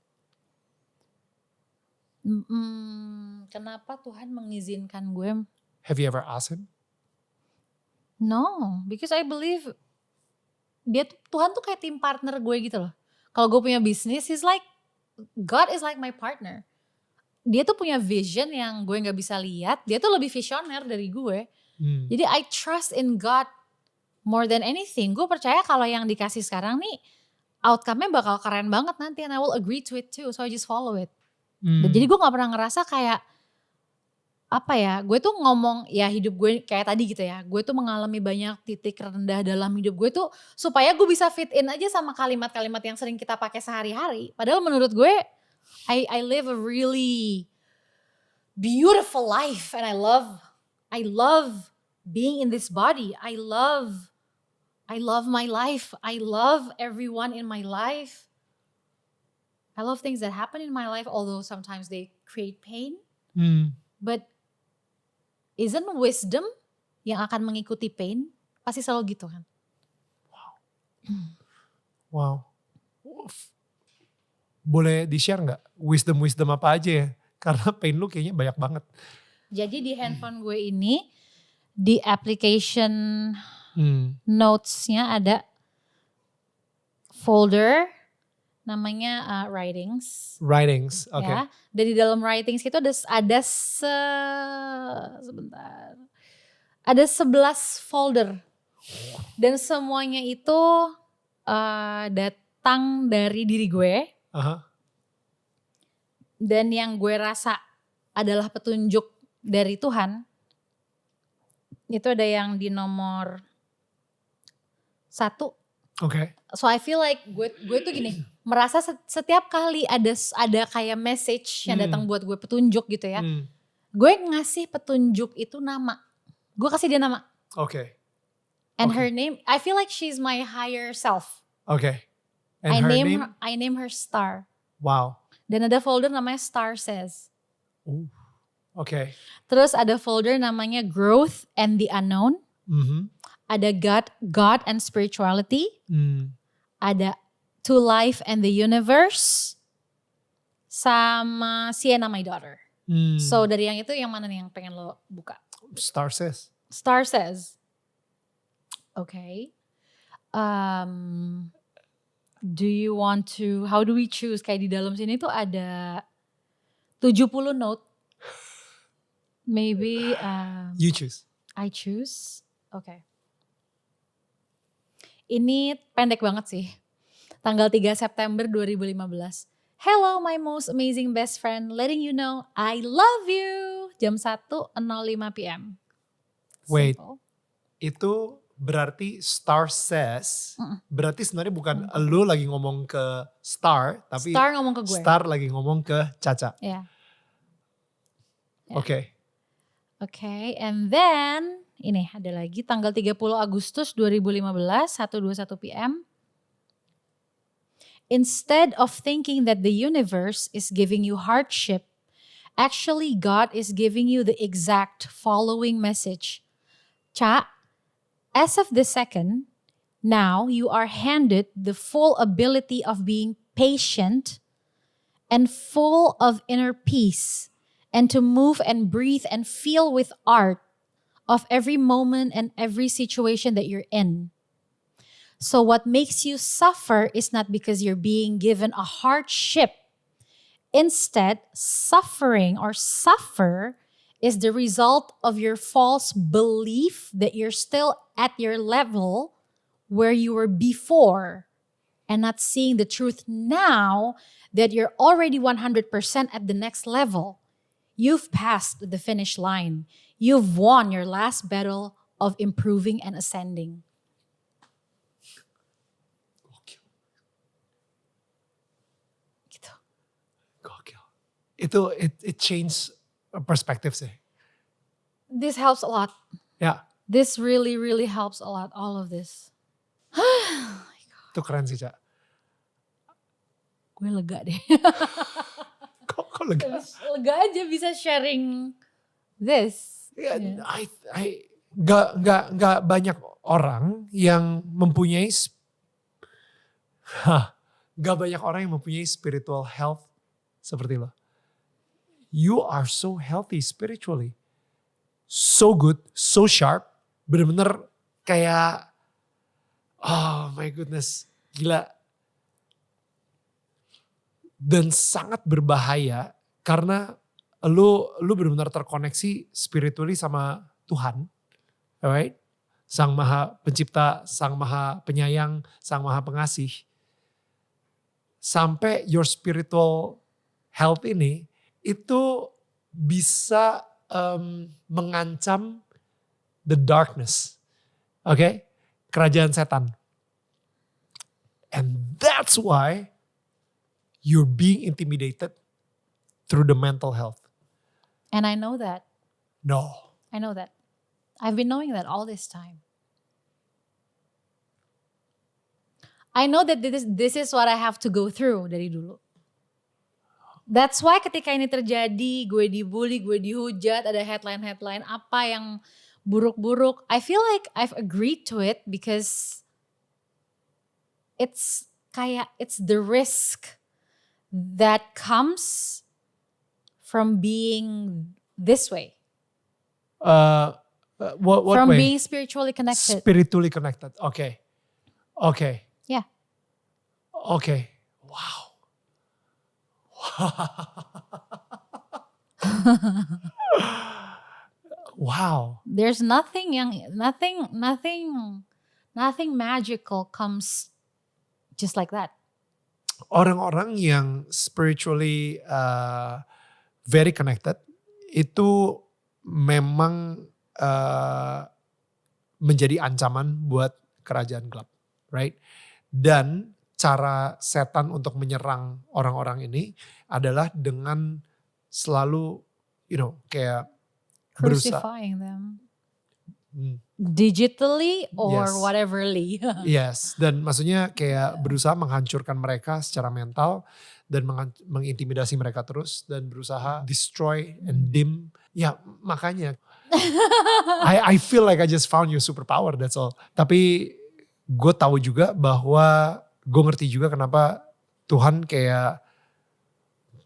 Kenapa Tuhan mengizinkan gue? Have you ever asked him? No, because I believe Tuhan tuh kayak team partner gue gitu loh. Kalau gue punya bisnis, God is like my partner. Dia tuh punya vision yang gue gak bisa lihat. Dia tuh lebih visioner dari gue. Jadi I trust in God more than anything. Gue percaya kalau yang dikasih sekarang nih, outcome-nya bakal keren banget nanti. And I will agree to it too. So I just follow it. Jadi gue gak pernah ngerasa kayak, gue tuh ngomong ya hidup gue kayak tadi gitu ya. Gue tuh mengalami banyak titik rendah dalam hidup gue tuh supaya gue bisa fit in aja sama kalimat-kalimat yang sering kita pakai sehari-hari. Padahal menurut gue, I live a really beautiful life and I love being in this body. I love my life. I love everyone in my life. I love things that happen in my life, although sometimes they create pain. But isn't wisdom yang akan mengikuti pain? Pasti selalu gitu kan? Wow. Boleh di-share gak wisdom apa aja ya? Karena pain lu kayaknya banyak banget. Jadi di handphone gue ini, di application notes-nya ada folder namanya writings. Writings, oke. Okay. Ya, dan di dalam writings itu ada 11 folder. Dan semuanya itu datang dari diri gue. Dan yang gue rasa adalah petunjuk dari Tuhan. Itu ada yang di nomor 1. Okay. So I feel like gue tuh gini, merasa setiap kali ada kayak message yang datang buat gue petunjuk gitu ya. Gue ngasih petunjuk itu nama. Gue kasih dia nama. Okay. And her name, I feel like she's my higher self. Okay. And I name her Star. Wow. Dan ada folder namanya Star Says. Okay. Terus ada folder namanya Growth and the Unknown. Ada God and Spirituality. Ada To Life and the Universe. Sama Sienna My Daughter. So dari yang itu yang mana nih yang pengen lo buka? Star Says. Star Says. Okay. Do you want to, how do we choose? Kayak di dalam sini tuh ada 70 note. Maybe. You choose. I choose. Okay. Ini pendek banget sih. Tanggal 3 September 2015. Hello my most amazing best friend. Letting you know I love you. Jam 1:05 PM. Wait. Itu berarti Star Says. Berarti sebenarnya bukan lu lagi ngomong ke Star. Tapi Star ngomong ke gue. Star lagi ngomong ke Caca. Yeah. Okay. Okay, and then ini ada lagi tanggal 30 Agustus 2015, 1:21 PM. Instead of thinking that the universe is giving you hardship, actually God is giving you the exact following message. Ca, as of the second, now you are handed the full ability of being patient and full of inner peace, and to move and breathe and feel with art of every moment and every situation that you're in. So what makes you suffer is not because you're being given a hardship. Instead, suffering or suffer is the result of your false belief that you're still at your level where you were before, and not seeing the truth now that you're already 100% at the next level. You've passed the finish line. You've won your last battle of improving and ascending. Gitu. Gokil. Itu it change perspective sih. This helps a lot. Ya. This really, really helps a lot, all of this. Itu keren sih, Cak. Gue lega deh. Kok lega? Lega aja bisa sharing this. Yeah. Gak banyak orang yang mempunyai spiritual health seperti lo. You are so healthy spiritually. So good, so sharp. Bener-bener kayak, oh my goodness, gila. Dan sangat berbahaya karena lu benar-benar terkoneksi spiritually sama Tuhan, alright? Sang Maha Pencipta, Sang Maha Penyayang, Sang Maha Pengasih. Sampai your spiritual health ini itu bisa mengancam the darkness, okay? Kerajaan setan. And that's why you're being intimidated through the mental health. And I know that. No. I know that. I've been knowing that all this time. I know that this is what I have to go through dari dulu. That's why ketika ini terjadi, gue dibully, gue dihujat, ada headline apa yang buruk-buruk. I feel like I've agreed to it because it's the risk that comes from being this way. What from way? Being spiritually connected. Spiritually connected. Okay. Yeah. Okay. Wow. Wow. There's nothing magical comes just like that. Orang-orang yang spiritually very connected itu memang menjadi ancaman buat kerajaan gelap, right? Dan cara setan untuk menyerang orang-orang ini adalah dengan selalu, kayak crucifying them. Digitally or whateverly. Yes, dan maksudnya kayak berusaha menghancurkan mereka secara mental dan mengintimidasi mereka terus dan berusaha destroy and dim. Ya makanya I feel like I just found your superpower, that's all. Tapi gue tahu juga bahwa gue ngerti juga kenapa Tuhan kayak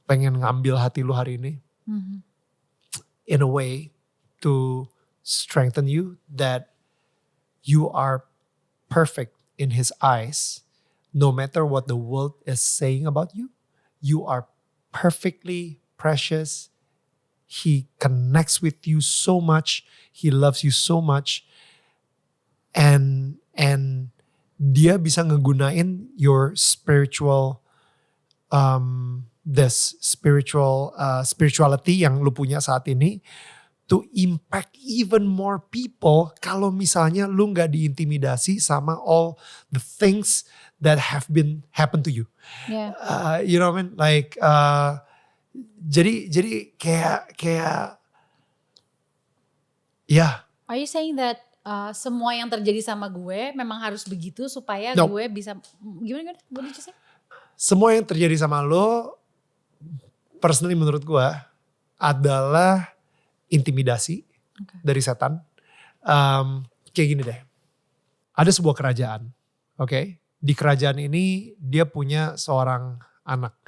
pengen ngambil hati lu hari ini. In a way to strengthen you that you are perfect in His eyes. No matter what the world is saying about you, you are perfectly precious. He connects with you so much. He loves you so much. And dia bisa ngegunain your spirituality yang lu punya saat ini to impact even more people kalau misalnya lu gak diintimidasi sama all the things that have been happen to you. Yeah. You know what I mean? Like jadi kayak yeah. Are you saying that semua yang terjadi sama gue memang harus begitu supaya gue bisa gimana? What did you say? Semua yang terjadi sama lo personally menurut gue adalah intimidasi dari setan. Kayak gini deh. Ada sebuah kerajaan. Okay? Di kerajaan ini dia punya seorang anak.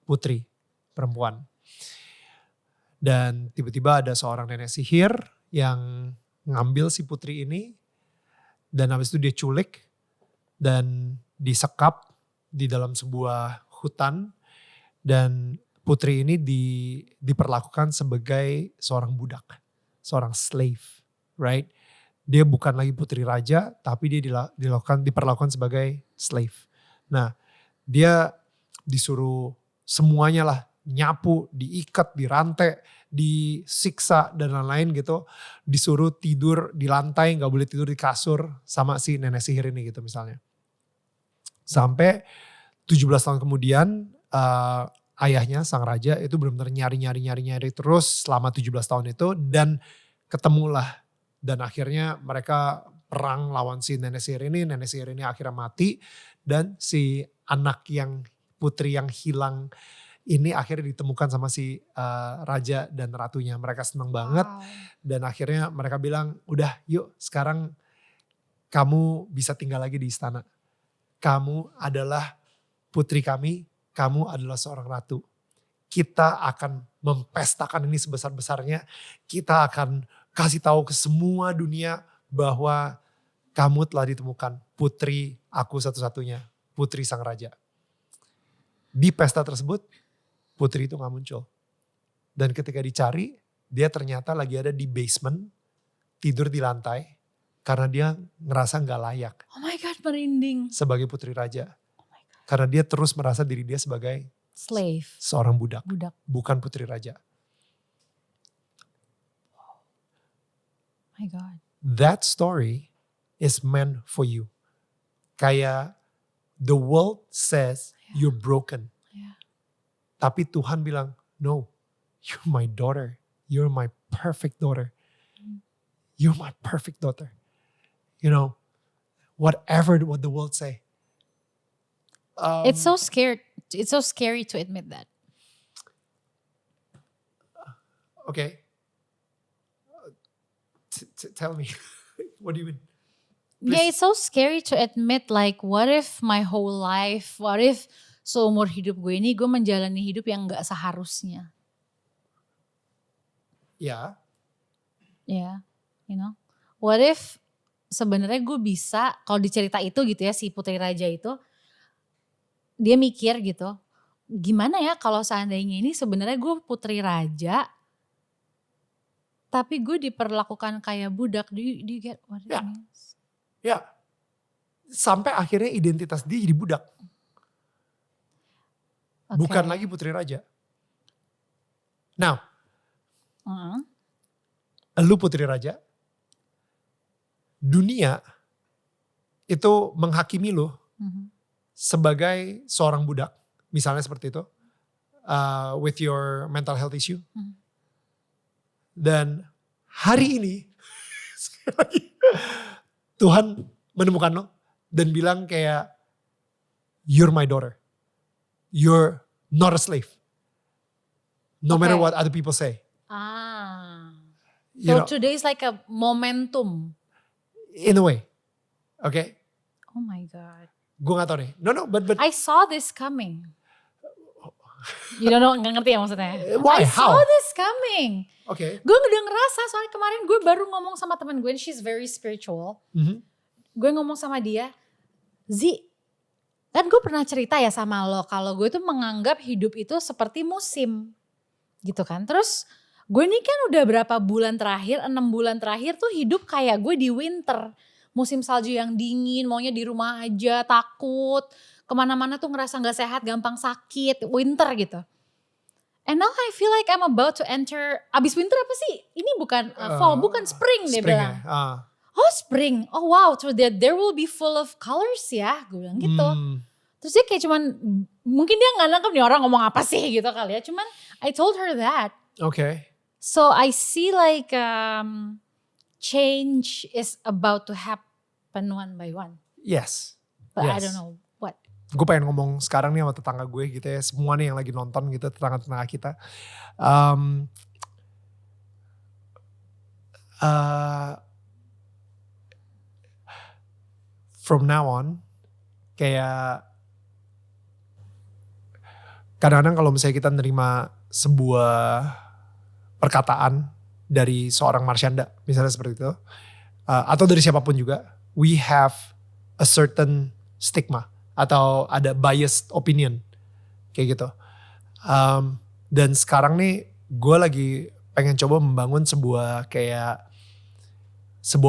Putri. Perempuan. Dan tiba-tiba ada seorang nenek sihir yang ngambil si putri ini. Dan habis itu dia culik. Dan disekap di dalam sebuah hutan. Dan putri ini diperlakukan sebagai seorang budak, seorang slave, right? Dia bukan lagi putri raja, tapi dia diperlakukan sebagai slave. Nah, dia disuruh semuanya lah nyapu, diikat, dirantai, disiksa dan lain-lain gitu. Disuruh tidur di lantai, gak boleh tidur di kasur sama si nenek sihir ini gitu misalnya. Sampai 17 tahun kemudian ayahnya sang raja itu benar-benar nyari terus selama 17 tahun itu dan ketemulah. Dan akhirnya mereka perang lawan si nenek sihir ini akhirnya mati. Dan si anak putri yang hilang ini akhirnya ditemukan sama si raja dan ratunya. Mereka senang banget dan akhirnya mereka bilang, udah yuk sekarang kamu bisa tinggal lagi di istana. Kamu adalah putri kami, kamu adalah seorang ratu. Kita akan mempestakan ini sebesar-besarnya. Kita akan kasih tahu ke semua dunia bahwa kamu telah ditemukan putri aku satu-satunya, putri sang raja. Di pesta tersebut, putri itu gak muncul. Dan ketika dicari, dia ternyata lagi ada di basement, tidur di lantai, karena dia ngerasa gak layak. Oh my God, merinding. Sebagai putri raja. Oh my God. Karena dia terus merasa diri dia sebagai slave. Seorang budak. Bukan putri raja. Oh my God. That story is meant for you. Kayak the world says you're broken. Yeah. Tapi Tuhan bilang, no, you're my daughter. You're my perfect daughter. You're my perfect daughter. You know, whatever what the world say. It's so scared. It's so scary to admit that. Okay. Tell me, what do you mean? Please. Yeah, it's so scary to admit like what if my whole life, what if seumur hidup gue ini gue menjalani hidup yang gak seharusnya. Ya. Yeah, you know. What if sebenarnya gue bisa, kalau di cerita itu gitu ya, si putri raja itu, dia mikir gitu, gimana ya kalau seandainya ini sebenarnya gue putri raja, tapi gue diperlakukan kayak budak. Do you get what it means? Ya, sampai akhirnya identitas dia jadi budak. Okay. Bukan lagi putri raja. Now, lu putri raja, dunia itu menghakimi lu sebagai seorang budak. Misalnya seperti itu, with your mental health issue. Dan hari ini, sekali lagi, Tuhan menemukan lo dan bilang kayak, you're my daughter. You're not a slave. No matter what other people say. So today is like a momentum. In a way. Okay? Oh my God. Gue gak tau nih. No, but I saw this coming. You don't know, gak ngerti ya maksudnya? Why? I saw this coming. Okay. Gue udah ngerasa, soalnya kemarin gue baru ngomong sama teman gue, and she's very spiritual. Gue ngomong sama dia, Zi, kan gue pernah cerita ya sama lo, kalau gue tuh menganggap hidup itu seperti musim. Gitu kan. Terus gue ini kan udah berapa bulan terakhir, 6 bulan terakhir tuh hidup kayak gue di winter. Musim salju yang dingin, maunya di rumah aja, takut. Kemana-mana tuh ngerasa gak sehat, gampang sakit, winter gitu. And now I feel like I'm about to enter, abis winter apa sih? Ini bukan fall, bukan spring dia bilang. Oh spring, oh wow, so there will be full of colors ya, gue bilang gitu. Terus dia kayak cuman, mungkin dia gak nangkep nih orang ngomong apa sih gitu kali ya. Cuman I told her that. Okay. So I see like change is about to happen one by one. Yes. But I don't know what. Gue pengen ngomong sekarang nih sama tetangga gue gitu ya. Semua nih yang lagi nonton gitu, tetangga-tetangga kita. From now on, kayak kadang-kadang kalau misalnya kita nerima sebuah perkataan dari seorang Marsyanda, misalnya seperti itu, atau dari siapapun juga, we have a certain stigma atau ada biased opinion kayak gitu. Dan sekarang nih gue lagi pengen coba membangun sebuah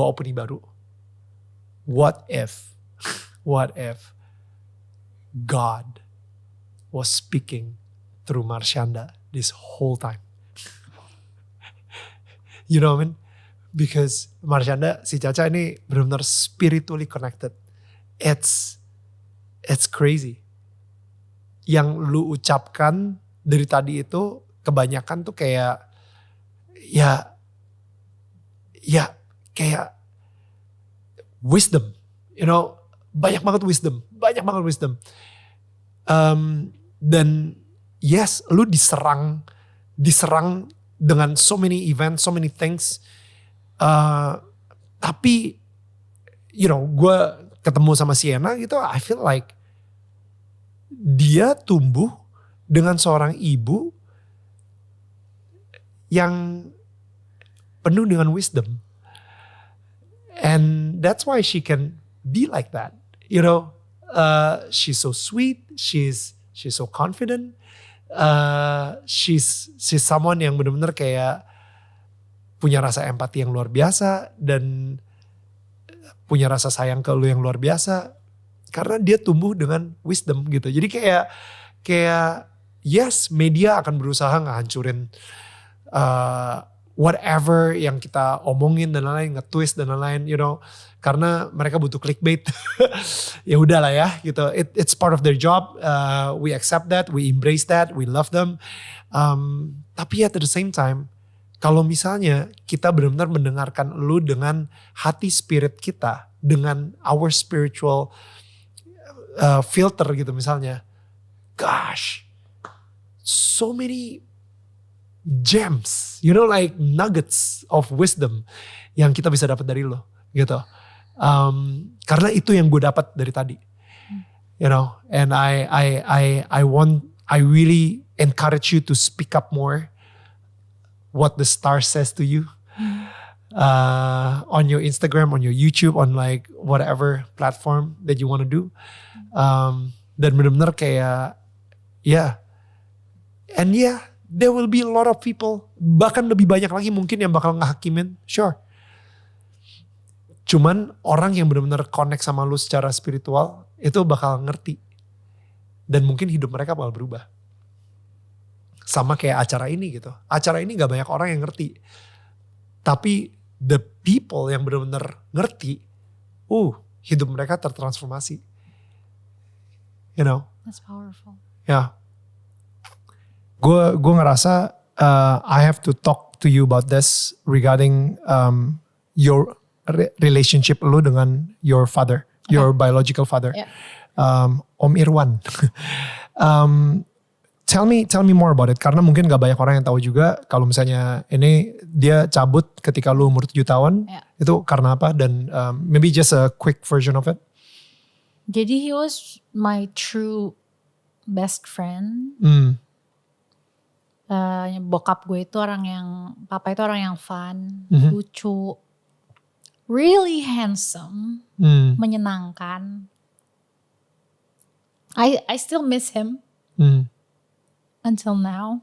opini baru. What if God was speaking through Marshanda this whole time. You know what I mean? Because Marshanda, si Caca ini benar-benar spiritually connected. It's crazy. Yang lu ucapkan dari tadi itu kebanyakan tuh kayak ya kayak wisdom, you know, banyak banget wisdom. Dan yes, lu diserang dengan so many events, so many things. Tapi, you know, gue ketemu sama Sienna gitu, I feel like dia tumbuh dengan seorang ibu yang penuh dengan wisdom. And that's why she can be like that. You know, she's so sweet, she's so confident. She's someone yang benar-benar kayak punya rasa empati yang luar biasa dan punya rasa sayang ke lu yang luar biasa karena dia tumbuh dengan wisdom gitu. Jadi kayak yes, media akan berusaha ngehancurin whatever yang kita omongin dan lain-lain, nge-twist dan lain-lain, you know, karena mereka butuh clickbait. Ya udahlah ya gitu. It's part of their job. We accept that, we embrace that, we love them. Tapi at the same time, kalau misalnya kita benar-benar mendengarkan lu dengan hati spirit kita, dengan our spiritual filter gitu misalnya, gosh, so many gems, you know, like nuggets of wisdom yang kita bisa dapat dari lo gitu. Karena itu yang gue dapat dari tadi, you know, and I really encourage you to speak up more. What the star says to you on your Instagram, on your YouTube, on like whatever platform that you want to do. Dan benar-benar kayak and there will be a lot of people, bahkan lebih banyak lagi mungkin yang bakal ngehakimin, sure. Cuman orang yang benar-benar connect sama lu secara spiritual itu bakal ngerti dan mungkin hidup mereka bakal berubah. Sama kayak acara ini gitu. Acara ini gak banyak orang yang ngerti. Tapi the people yang benar-benar ngerti, hidup mereka tertransformasi. You know? That's powerful. Ya. Gue ngerasa I have to talk to you about this regarding your relationship lu dengan your father, your biological father. Yeah. Om Irwan. Tell me more about it. Karena mungkin gak banyak orang yang tahu juga kalau misalnya ini dia cabut ketika lu umur 7 tahun. Yeah. Itu karena apa? Dan maybe just a quick version of it. Jadi he was my true best friend. Bokap gue itu papa itu orang yang fun, lucu, really handsome, menyenangkan. I still miss him. Until now.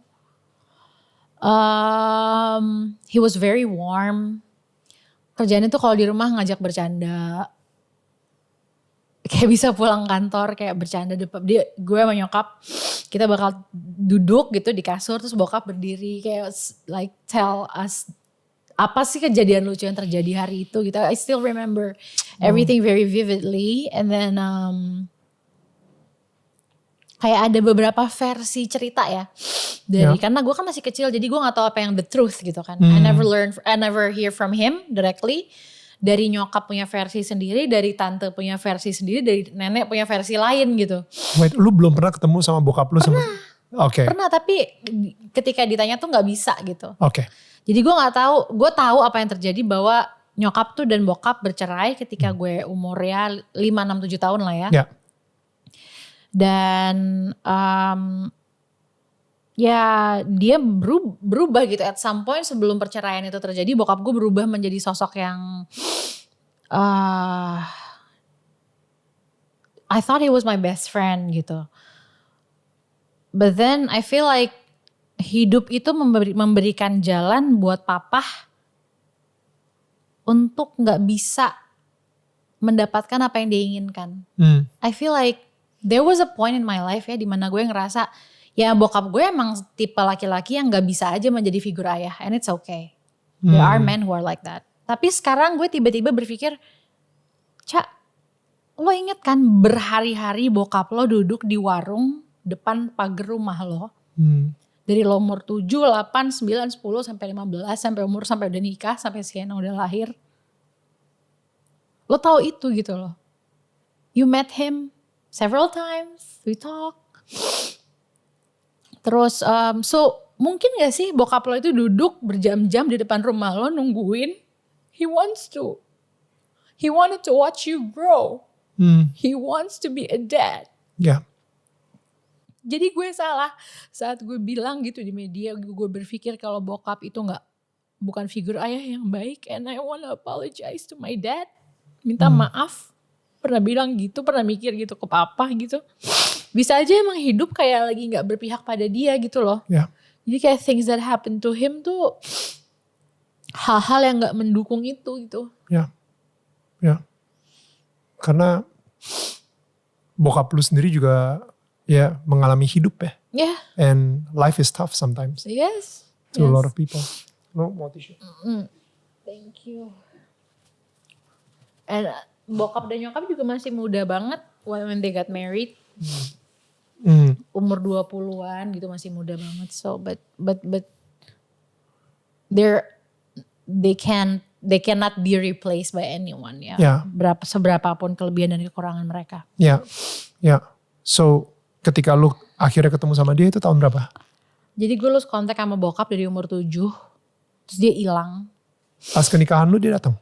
He was very warm. Kerjaannya tuh kalau di rumah ngajak bercanda. Kayak bisa pulang kantor kayak bercanda depan dia, gue sama nyokap kita bakal duduk gitu di kasur terus bokap berdiri kayak like tell us apa sih kejadian lucu yang terjadi hari itu gitu. I still remember everything very vividly. And then kayak ada beberapa versi cerita ya dari karena gue kan masih kecil jadi gue nggak tahu apa yang the truth gitu kan. I never hear from him directly. Dari nyokap punya versi sendiri, dari tante punya versi sendiri, dari nenek punya versi lain gitu. Wait, lu belum pernah ketemu sama bokap lu? Pernah. Oke. Pernah tapi ketika ditanya tuh nggak bisa gitu. Oke. Jadi gue nggak tahu, gue tahu apa yang terjadi bahwa nyokap tuh dan bokap bercerai ketika gue umurnya 5, 6, 7 tahun lah ya. Yeah. Dan ya dia berubah gitu at some point sebelum perceraian itu terjadi bokap gue berubah menjadi sosok yang I thought he was my best friend gitu. But then I feel like hidup itu memberikan jalan buat papa untuk gak bisa mendapatkan apa yang dia inginkan. I feel like there was a point in my life ya dimana gue ngerasa Ya bokap gue emang tipe laki-laki yang gak bisa aja menjadi figur ayah. And it's okay. There are men who are like that. Tapi sekarang gue tiba-tiba berpikir, Cak, lo inget kan berhari-hari bokap lo duduk di warung depan pagar rumah lo. Dari lo umur 7, 8, 9, 10 sampai 15 sampai udah nikah, sampai Sienna udah lahir. Lo tahu itu gitu loh. You met him several times, we talk. Terus so mungkin gak sih bokap lo itu duduk berjam-jam di depan rumah lo nungguin. He wanted to watch you grow. He wants to be a dad. Yeah. Jadi gue salah saat gue bilang gitu di media. Gue berpikir kalau bokap itu bukan figur ayah yang baik. And I want to apologize to my dad. Minta maaf. Pernah bilang gitu, pernah mikir gitu ke papa gitu. Bisa aja emang hidup kayak lagi gak berpihak pada dia gitu loh. Yeah. Jadi kayak things that happen to him tuh hal-hal yang gak mendukung itu gitu. Ya. Ya. Karena bokap lu sendiri juga ya mengalami hidup ya. Yeah. And life is tough sometimes. Yes. To a lot of people. No, mau tisu. Thank you. And bokap dan nyokap juga masih muda banget when they got married. Umur 20-an gitu, masih muda banget. So but they cannot be replaced by anyone ya. Yeah. Seberapapun kelebihan dan kekurangan mereka. Ya. Ya. So ketika lu akhirnya ketemu sama dia itu tahun berapa? Jadi gue lose kontak sama bokap dari umur 7. Terus dia hilang. Pas kenikahan lu dia datang?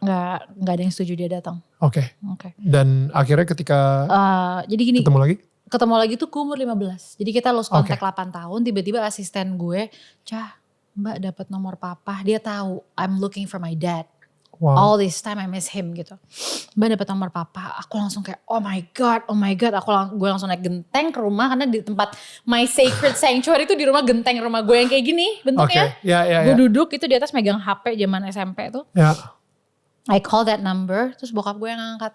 Nggak ada yang setuju dia datang. Oke. Dan akhirnya ketika jadi gini, ketemu lagi tuh gue umur 15. Jadi kita lost kontak 8 tahun. Tiba-tiba asisten gue, Mbak dapat nomor papa. Dia tahu I'm looking for my dad. Wow. All this time I miss him gitu. Mbak dapat nomor papa. Aku langsung kayak oh my god. Gue langsung naik genteng ke rumah karena di tempat my sacred sanctuary itu di rumah genteng rumah gue yang kayak gini bentuknya. Gue duduk itu di atas megang HP zaman SMP tuh. I call that number, terus bokap gue yang ngangkat.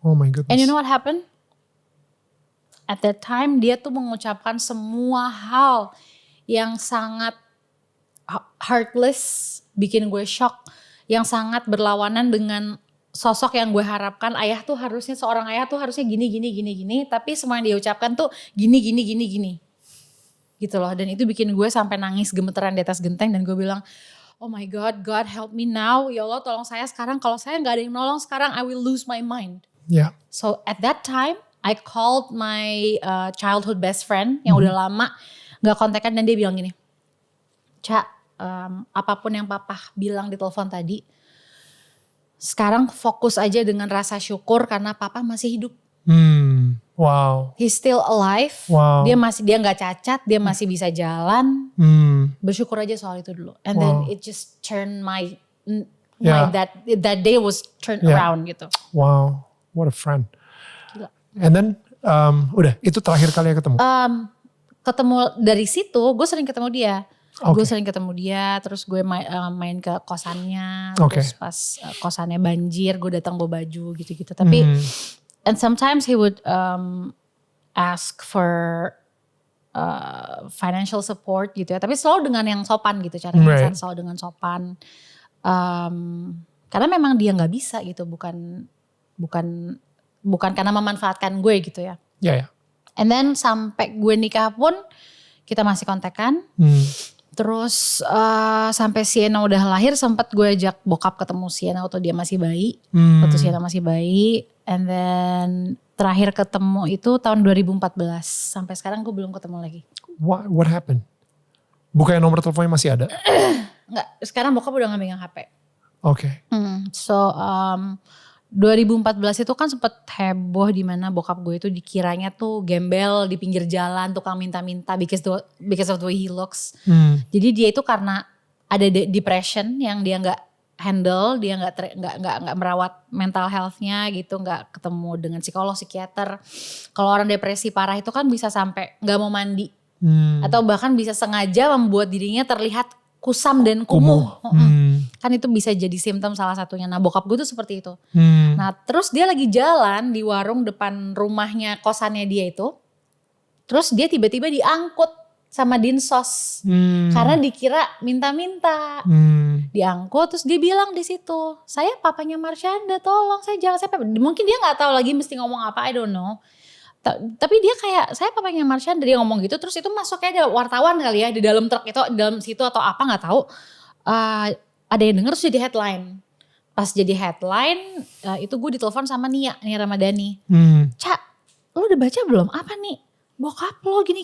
Oh my goodness. And you know what happened? At that time dia tuh mengucapkan semua hal yang sangat heartless, bikin gue shock, yang sangat berlawanan dengan sosok yang gue harapkan seorang ayah tuh harusnya gini, tapi semua yang dia ucapkan tuh gini. Gitu loh, dan itu bikin gue sampai nangis gemeteran di atas genteng dan gue bilang, oh my God, God help me now. Ya Allah tolong saya sekarang. Kalau saya gak ada yang nolong sekarang, I will lose my mind. Yeah. So at that time, I called my childhood best friend yang udah lama gak kontekan. Dan dia bilang gini, Cak, apapun yang papa bilang di telepon tadi, sekarang fokus aja dengan rasa syukur karena papa masih hidup. Wow. He's still alive. Wow. Dia nggak cacat, dia masih bisa jalan. Bersyukur aja soal itu dulu. And then it just turned that day was turned around gitu. Wow, what a friend. Gila. And then udah itu terakhir kali ketemu. Ketemu dari situ, gue sering ketemu dia. Gue sering ketemu dia, terus gue main ke kosannya. Terus pas kosannya banjir, gue datang bawa baju gitu-gitu. Tapi and sometimes he would ask for financial support gitu ya. Tapi selalu dengan yang sopan gitu caranya. Selalu dengan sopan. Karena memang dia gak bisa gitu. Bukan karena memanfaatkan gue gitu ya. Yeah. And then sampai gue nikah pun kita masih kontekan. Terus sampai Sienna udah lahir sempat gue ajak bokap ketemu Sienna waktu dia masih bayi. Waktu Sienna masih bayi. And then terakhir ketemu itu tahun 2014. Sampai sekarang gue belum ketemu lagi. What happened? Bukannya nomor teleponnya masih ada? Enggak, sekarang bokap udah gak megang HP. Oke. So 2014 itu kan sempet heboh di mana bokap gue itu dikiranya tuh gembel di pinggir jalan, tukang minta-minta because of the way he looks. Jadi dia itu karena ada depression yang dia nggak handle, dia nggak merawat mental healthnya gitu, nggak ketemu dengan psikolog, psikiater. Kalau orang depresi parah itu kan bisa sampai nggak mau mandi, atau bahkan bisa sengaja membuat dirinya terlihat kusam dan kumuh. Kan itu bisa jadi simptom salah satunya. Nah bokap gue tuh seperti itu. Nah terus dia lagi jalan di warung depan rumahnya kosannya dia itu. Terus dia tiba-tiba diangkut sama dinsos karena dikira minta-minta. Diangkut terus dia bilang di situ, saya papanya Marsyanda, tolong saya jangan saya. Mungkin dia nggak tahu lagi mesti ngomong apa, I don't know. Tapi dia kayak saya papanya Marsyanda, dia ngomong gitu. Terus itu masuk kayak ada wartawan kali ya di dalam truk itu, di dalam situ atau apa nggak tahu. Ada yang denger terus jadi headline. Pas jadi headline itu gue ditelepon sama Nia Ramadhani. Cak, lo udah baca belum? Apa nih? Bokap lo gini.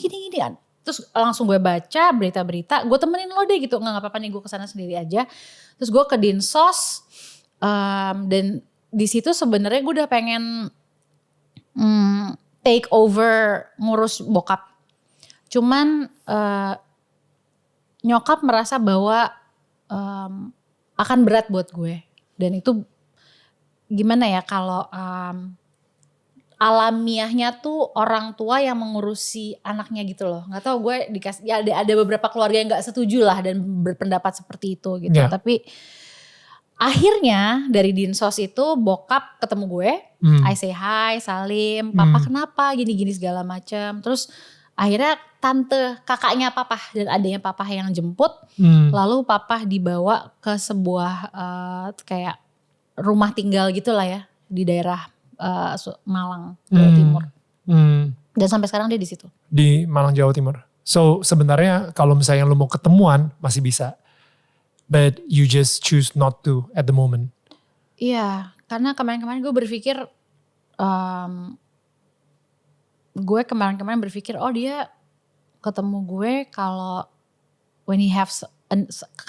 Terus langsung gue baca berita-berita, gue temenin lo deh gitu. Nggak apa-apa nih, gue kesana sendiri aja. Terus gue ke Dinsos dan di situ sebenarnya gue udah pengen take over ngurus bokap. Cuman nyokap merasa bahwa akan berat buat gue. Dan itu gimana ya kalau alamiahnya tuh orang tua yang mengurusi anaknya gitu loh. Gak tahu gue dikasih, ya ada beberapa keluarga yang gak setuju lah dan berpendapat seperti itu gitu. Yeah. Tapi akhirnya dari Dinsos itu bokap ketemu gue. I say hi, salim, papa kenapa gini-gini segala macam. Terus akhirnya tante, kakaknya papa dan adiknya papa yang jemput. Lalu papa dibawa ke sebuah kayak rumah tinggal gitulah ya di daerah Malang, Jawa Timur. Dan sampai sekarang dia di situ. Di Malang, Jawa Timur. So sebenarnya kalau misalnya lu mau ketemuan masih bisa. But you just choose not to at the moment. Iya, karena kemarin-kemarin gue berpikir oh dia ketemu gue kalau when he have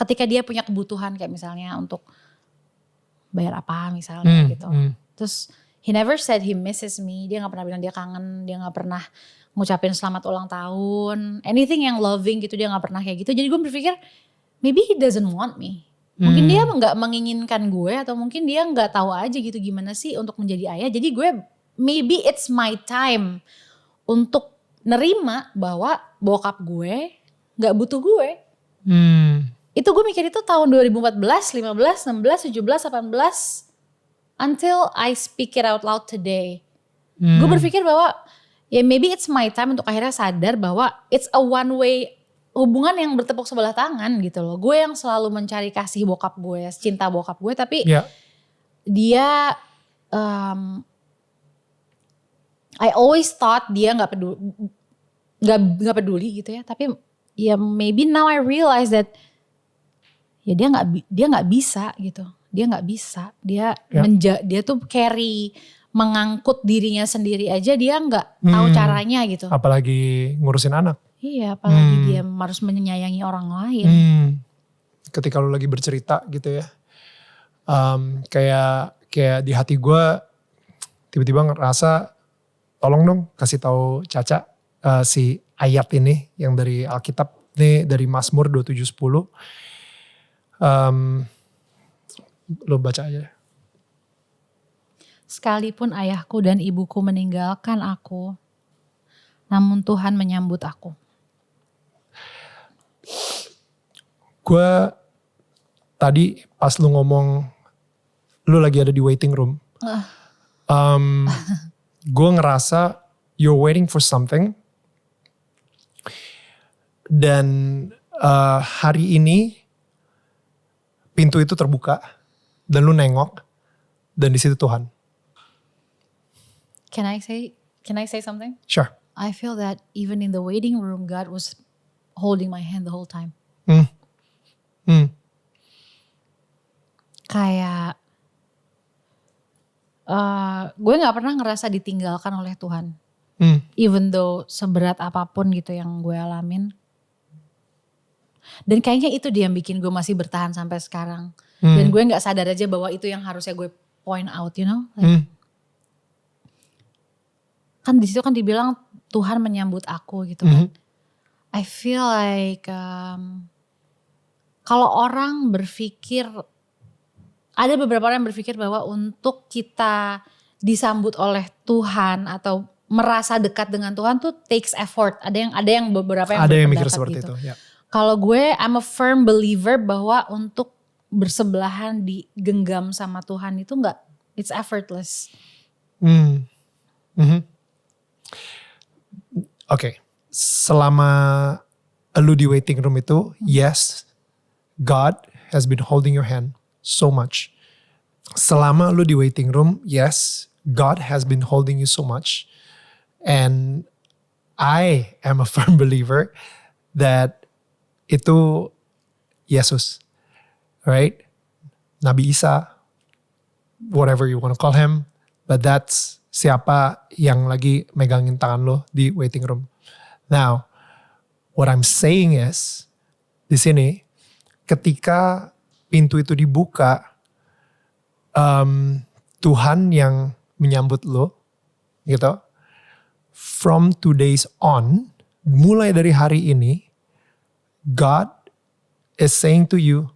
ketika dia punya kebutuhan kayak misalnya untuk bayar apa misalnya gitu. Terus he never said he misses me, dia gak pernah bilang dia kangen, dia gak pernah ngucapin selamat ulang tahun, anything yang loving gitu dia gak pernah kayak gitu. Jadi gue berpikir maybe he doesn't want me. Mungkin dia gak menginginkan gue atau mungkin dia gak tahu aja gitu gimana sih untuk menjadi ayah. Jadi gue maybe it's my time untuk nerima bahwa bokap gue gak butuh gue. Itu gue mikir itu tahun 2014, 15, 16, 17, 18 until I speak it out loud today. Gue berpikir bahwa ya maybe it's my time untuk akhirnya sadar bahwa it's a one way hubungan yang bertepuk sebelah tangan gitu loh. Gue yang selalu mencari kasih bokap gue, cinta bokap gue, tapi dia I always thought dia nggak peduli gitu ya. Tapi ya maybe now I realize that ya dia nggak bisa gitu. Dia nggak bisa. Dia tuh carry, mengangkut dirinya sendiri aja dia nggak tahu caranya gitu. Apalagi ngurusin anak. Iya, apalagi dia harus menyayangi orang lain. Ketika lu lagi bercerita gitu ya, kayak di hati gue tiba-tiba ngerasa, tolong dong kasih tahu Caca si ayat ini yang dari Alkitab nih, dari Mazmur 27:10. Lo baca aja. Sekalipun ayahku dan ibuku meninggalkan aku, namun Tuhan menyambut aku. Gue tadi pas lu ngomong lu lagi ada di waiting room, gue ngerasa you're waiting for something, dan hari ini pintu itu terbuka dan lu nengok dan di situ Tuhan. Can I say something? Sure. I feel that even in the waiting room, God was holding my hand the whole time. Kayak gue gak pernah ngerasa ditinggalkan oleh Tuhan. Even though seberat apapun gitu yang gue alamin. Dan kayaknya itu dia yang bikin gue masih bertahan sampai sekarang. Dan gue gak sadar aja bahwa itu yang harusnya gue point out, you know. Like, kan di situ kan dibilang Tuhan menyambut aku gitu kan. I feel like kalau orang berpikir, ada beberapa orang yang berpikir bahwa untuk kita disambut oleh Tuhan atau merasa dekat dengan Tuhan tuh takes effort. Ada yang beberapa yang ada yang mikir seperti gitu. Itu. Ya. Kalau gue, I'm a firm believer bahwa untuk bersebelahan digenggam sama Tuhan itu enggak, it's effortless. Oke, selama lu di waiting room itu, yes, God has been holding your hand so much. Selama lu di waiting room, yes, God has been holding you so much. And I am a firm believer that itu Yesus, right? Nabi Isa, whatever you want to call him, but that's siapa yang lagi megangin tangan lo di waiting room. Now, what I'm saying is, di sini, ketika pintu itu dibuka, Tuhan yang menyambut lo, gitu. From today's on, mulai dari hari ini, God is saying to you,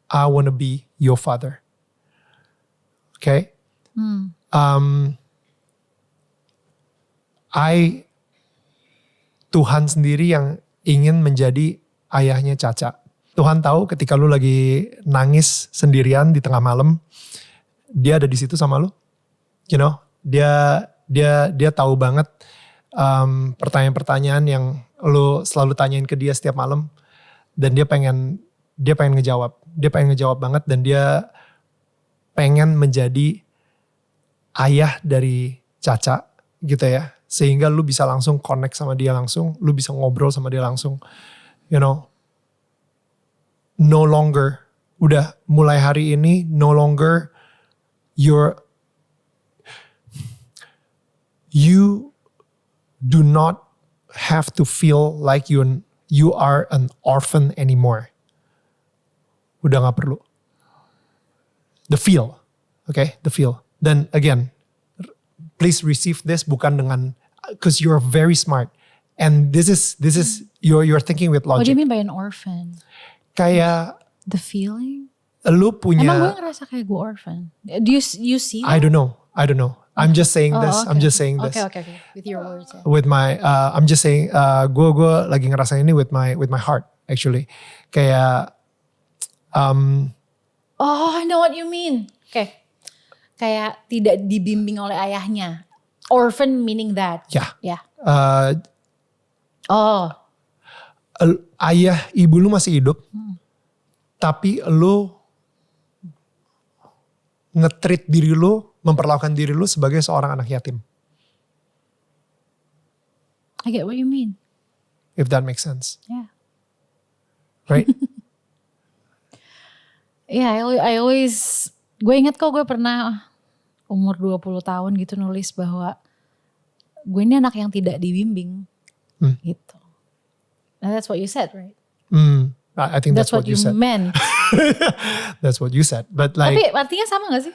I want to be your father. Okay? Tuhan sendiri yang ingin menjadi ayahnya Caca. Tuhan tahu ketika lu lagi nangis sendirian di tengah malam, dia ada di situ sama lu. You know, dia tahu banget pertanyaan-pertanyaan yang lu selalu tanyain ke dia setiap malam, dan dia pengen ngejawab. Dia pengen ngejawab banget, dan dia pengen menjadi ayah dari Caca gitu ya. Sehingga lu bisa langsung connect sama dia langsung, lu bisa ngobrol sama dia langsung. You know, no longer, udah mulai hari ini, no longer you do not have to feel like you are an orphan anymore. Udah gak perlu. The feel, okay, the feel. Then again, please receive this bukan dengan, because you're very smart, and this is you're thinking with logic. What do you mean by an orphan? Kayak the feeling. Lu punya. Emang gue ngerasa kayak gue orphan. Do you see that? I don't know. I'm just saying this. Okay. I'm just saying this. Okay. With your words. Yeah. With my, I'm just saying, gue lagi ngerasain ini with my heart actually. Kayak. I know what you mean. Okay. Kayak tidak dibimbing oleh ayahnya. Orphan meaning that. Ya. Yeah. Ayah ibu lu masih hidup, tapi lu nge-treat diri lu, memperlakukan diri lu sebagai seorang anak yatim. I get what you mean. If that makes sense. Yeah. Right? Yeah, I always, gue inget kok gue pernah umur 20 tahun gitu nulis bahwa gue ini anak yang tidak dibimbing. Gitu. And that's what you said, right? I think that's what you said. Meant. That's what you said. But like, tapi artinya sama gak sih?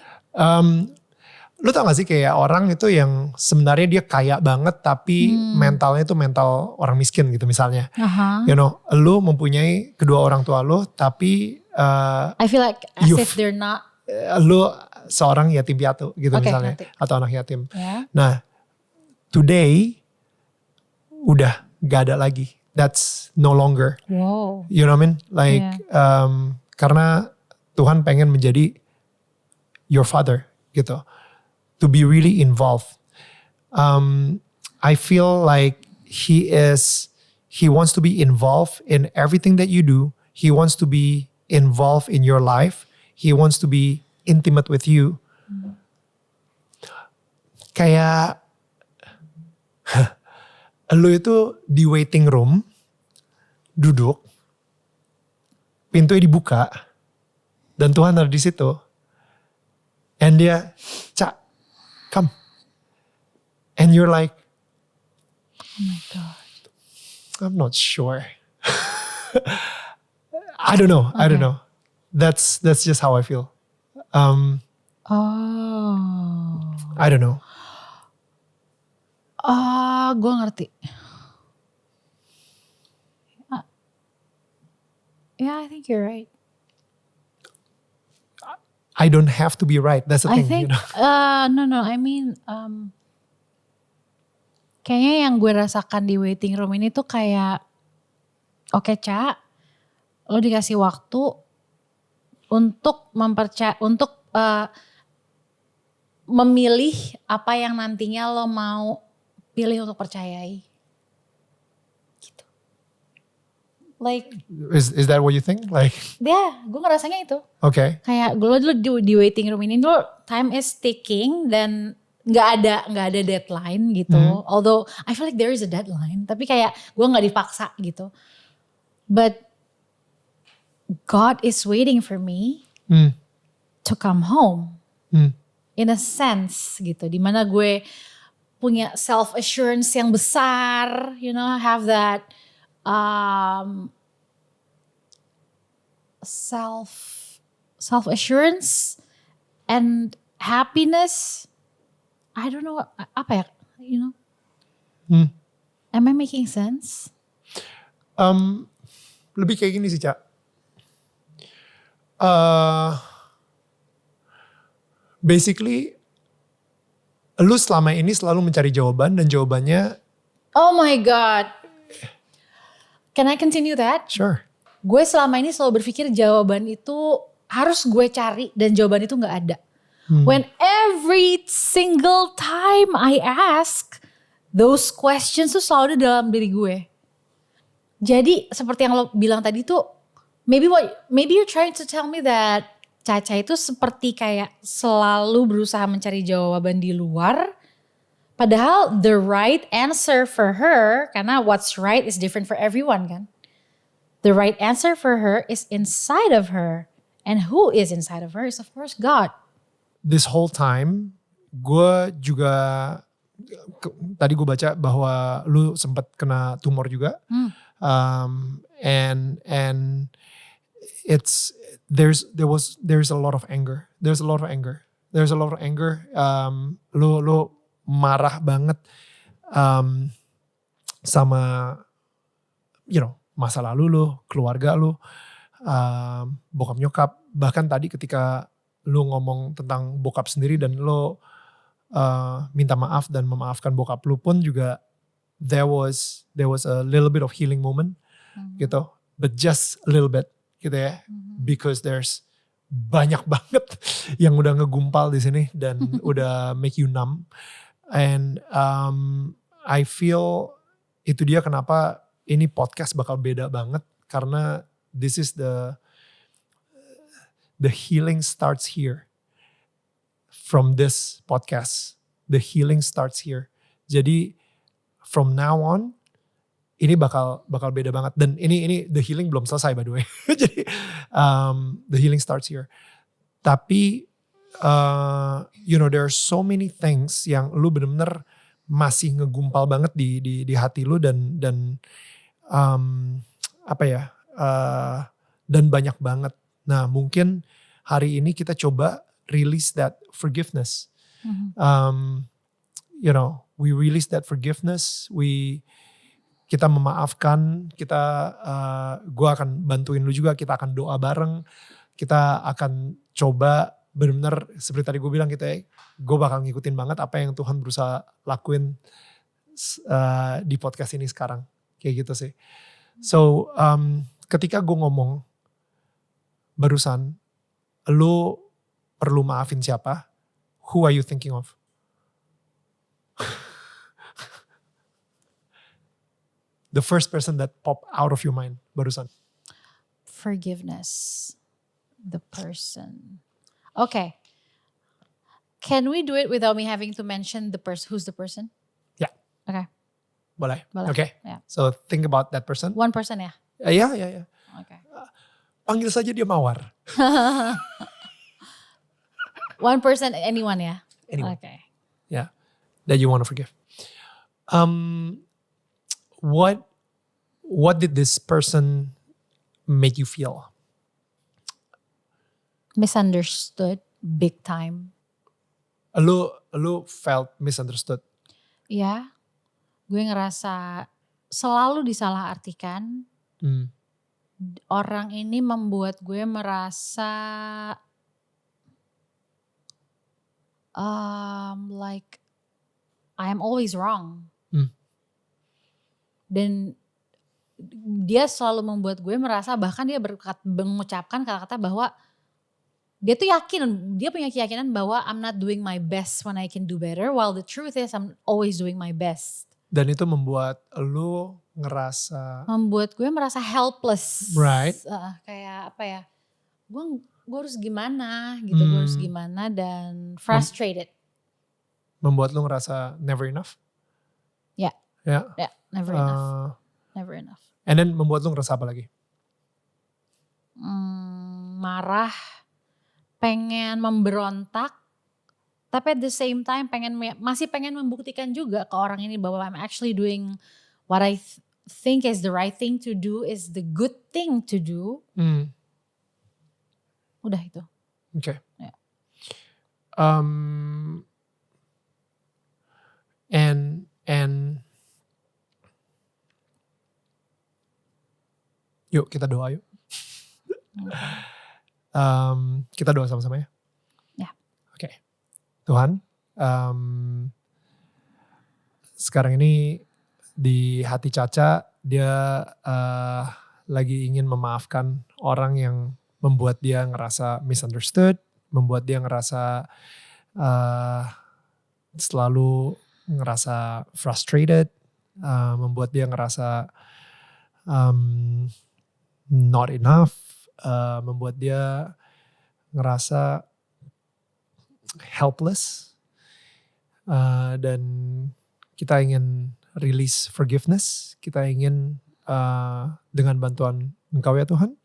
Lu tau gak sih kayak orang itu yang sebenarnya dia kaya banget tapi mentalnya itu mental orang miskin gitu misalnya. You know, lu mempunyai kedua orang tua lu tapi I feel like as if they're not. Lu seorang yatim piatu gitu misalnya. Nanti. Atau anak yatim. Yeah. Nah, today udah gak ada lagi. That's no longer. Wow. You know what I mean? Like, karena Tuhan pengen menjadi your father gitu. To be really involved. I feel like he wants to be involved in everything that you do. He wants to be involved in your life. He wants to be intimate with you. Kayak lu itu di waiting room, duduk, pintunya dibuka, dan Tuhan ada di situ. And dia, Cak, come. And you're like, oh my God. I'm not sure. I don't know. I don't know. That's just how I feel. I don't know. Gue ngerti. Yeah, I think you're right. I don't have to be right. That's the thing. I think, you know? No. I mean, kayaknya yang gue rasakan di waiting room ini tuh kayak, oke, Ca, lo dikasih waktu untuk memilih apa yang nantinya lo mau pilih untuk percayai. Like is that what you think? Like gue ngerasanya itu. Okay. Kayak gue dulu di waiting room ini dulu time is ticking dan nggak ada deadline gitu. Although I feel like there is a deadline, tapi kayak gue nggak dipaksa gitu. But God is waiting for me to come home. In a sense gitu, dimana gue punya self assurance yang besar, you know, have that self assurance and happiness. I don't know apa ya, you know. Am I making sense? Lebih kayak gini sih, Cak. Basically, lu selama ini selalu mencari jawaban dan jawabannya. Oh my God. Can I continue that? Sure. Gue selama ini selalu berpikir jawaban itu harus gue cari dan jawaban itu gak ada. When every single time I ask, those questions tuh selalu ada dalam diri gue. Jadi seperti yang lo bilang tadi tuh, maybe you're trying to tell me that Caca itu seperti kayak selalu berusaha mencari jawaban di luar. Padahal the right answer for her, karena what's right is different for everyone kan. The right answer for her is inside of her. And who is inside of her is of course God. This whole time, gue juga, tadi gue baca bahwa lu sempat kena tumor juga. And there's a lot of anger. Lu marah banget sama masa lalu lu, keluarga lu, bokap nyokap. Bahkan tadi ketika lu ngomong tentang bokap sendiri dan lu minta maaf dan memaafkan bokap lu pun juga there was a little bit of healing moment gitu, but just a little bit gitu ya, because there's banyak banget yang udah ngegumpal di sini dan udah make you numb. And I feel itu dia kenapa ini podcast bakal beda banget, karena this is the healing starts here. From this podcast, the healing starts here. Jadi from now on ini bakal beda banget, dan ini the healing belum selesai by the way. Jadi the healing starts here. Tapi there are so many things yang lu bener-bener masih ngegumpal banget di hati lu dan dan banyak banget. Nah, mungkin hari ini kita coba release that forgiveness. We release that forgiveness. Kita memaafkan, gue akan bantuin lu juga, kita akan doa bareng, kita akan coba benar-benar seperti tadi gue bilang gue bakal ngikutin banget apa yang Tuhan berusaha lakuin di podcast ini sekarang, kayak gitu sih. So ketika gue ngomong barusan, lu perlu maafin siapa? Who are you thinking of? The first person that pop out of your mind barusan. Forgiveness. The person. Okay. Can we do it without me having to mention the person? Who's the person? Yeah. Okay. Boleh. Boleh. Okay. Yeah. So think about that person. One person ya? Yeah. Okay. Panggil saja dia Mawar. One person, anyone ya? Anyone. Okay. Yeah. That you want to forgive. What did this person make you feel? Misunderstood, big time. Lu felt misunderstood? Ya, gue ngerasa selalu disalahartikan. Orang ini membuat gue merasa like I am always wrong. Dan dia selalu membuat gue merasa, bahkan dia mengucapkan kata-kata bahwa dia tuh yakin, dia punya keyakinan bahwa I'm not doing my best when I can do better, while the truth is I'm always doing my best. Dan itu membuat lu ngerasa. Membuat gue merasa helpless. Right. Kayak apa ya. Gue harus gimana gitu. Gue harus gimana dan frustrated. Membuat lu ngerasa never enough? Ya. Yeah. Yeah, never enough. Never enough. And then membuat lu ngerasa apa lagi? Marah, pengen memberontak, tapi at the same time masih pengen membuktikan juga ke orang ini bahwa I'm actually doing what I think is the right thing to do, is the good thing to do. Udah itu. Oke. Yeah. And yuk kita doa yuk. Kita doa sama-sama ya. Ya. Oke. Tuhan, sekarang ini di hati Caca dia lagi ingin memaafkan orang yang membuat dia ngerasa misunderstood, membuat dia ngerasa selalu ngerasa frustrated, membuat dia ngerasa not enough, membuat dia ngerasa helpless, dan kita ingin release forgiveness, kita ingin dengan bantuan Engkau ya Tuhan,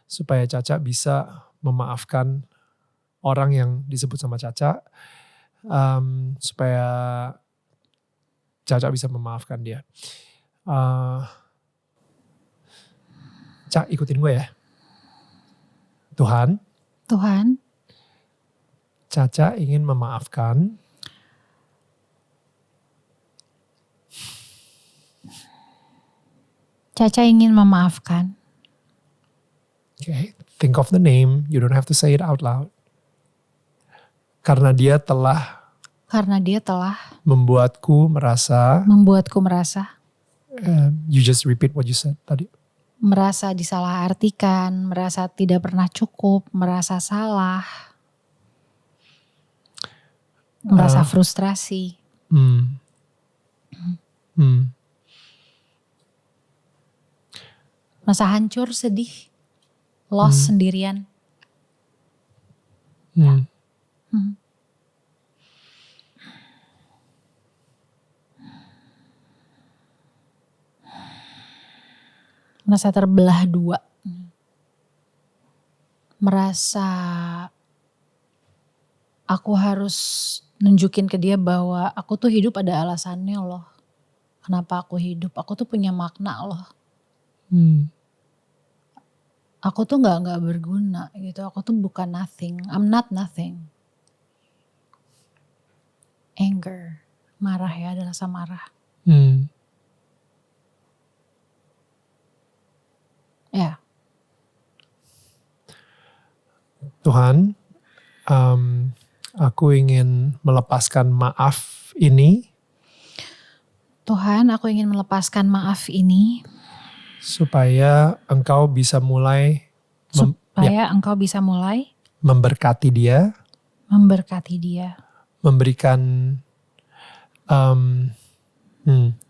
supaya Caca bisa memaafkan orang yang disebut sama Caca, supaya Caca bisa memaafkan dia. Cak, ikutin gue ya. Tuhan, Caca ingin memaafkan Okay, think of the name. You don't have to say it out loud. Karena dia telah membuatku merasa. You just repeat what you said tadi. Merasa disalahartikan, merasa tidak pernah cukup, merasa salah, merasa frustrasi. Merasa hancur, sedih, lost sendirian. Merasa terbelah dua. Merasa aku harus nunjukin ke dia bahwa aku tuh hidup ada alasannya loh. Kenapa aku hidup? Aku tuh punya makna loh. Aku tuh gak berguna gitu. Aku tuh bukan nothing. I'm not nothing. Anger. Marah ya, ada rasa marah. Ya. Tuhan, aku ingin melepaskan maaf ini. Tuhan, aku ingin melepaskan maaf ini. Supaya Engkau bisa mulai. Engkau bisa mulai. Memberkati dia. Memberikan.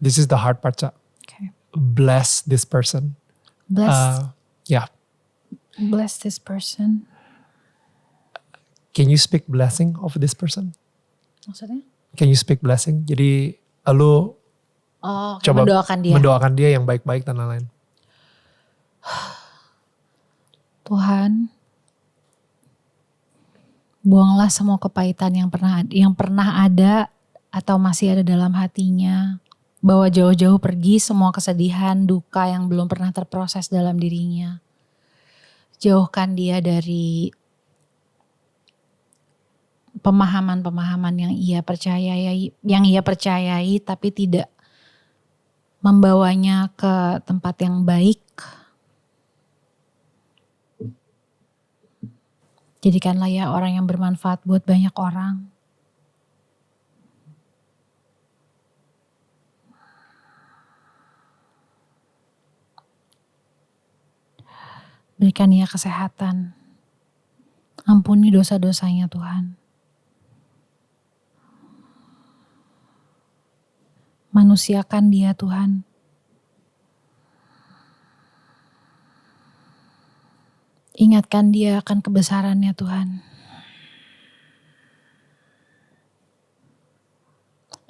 This is the hard part, Cak. Okay. Bless this person. Bless this person. Can you speak blessing of this person? Maksudnya? Can you speak blessing? Jadi lu coba mendoakan dia yang baik-baik dan lain-lain. Tuhan, buanglah semua kepahitan yang pernah ada atau masih ada dalam hatinya. Bawa jauh-jauh pergi semua kesedihan, duka yang belum pernah terproses dalam dirinya. Jauhkan dia dari pemahaman-pemahaman yang ia percayai tapi tidak membawanya ke tempat yang baik. Jadikanlah ya orang yang bermanfaat buat banyak orang. Berikan ia kesehatan. Ampuni dosa-dosanya Tuhan. Manusiakan dia Tuhan. Ingatkan dia akan kebesarannya Tuhan.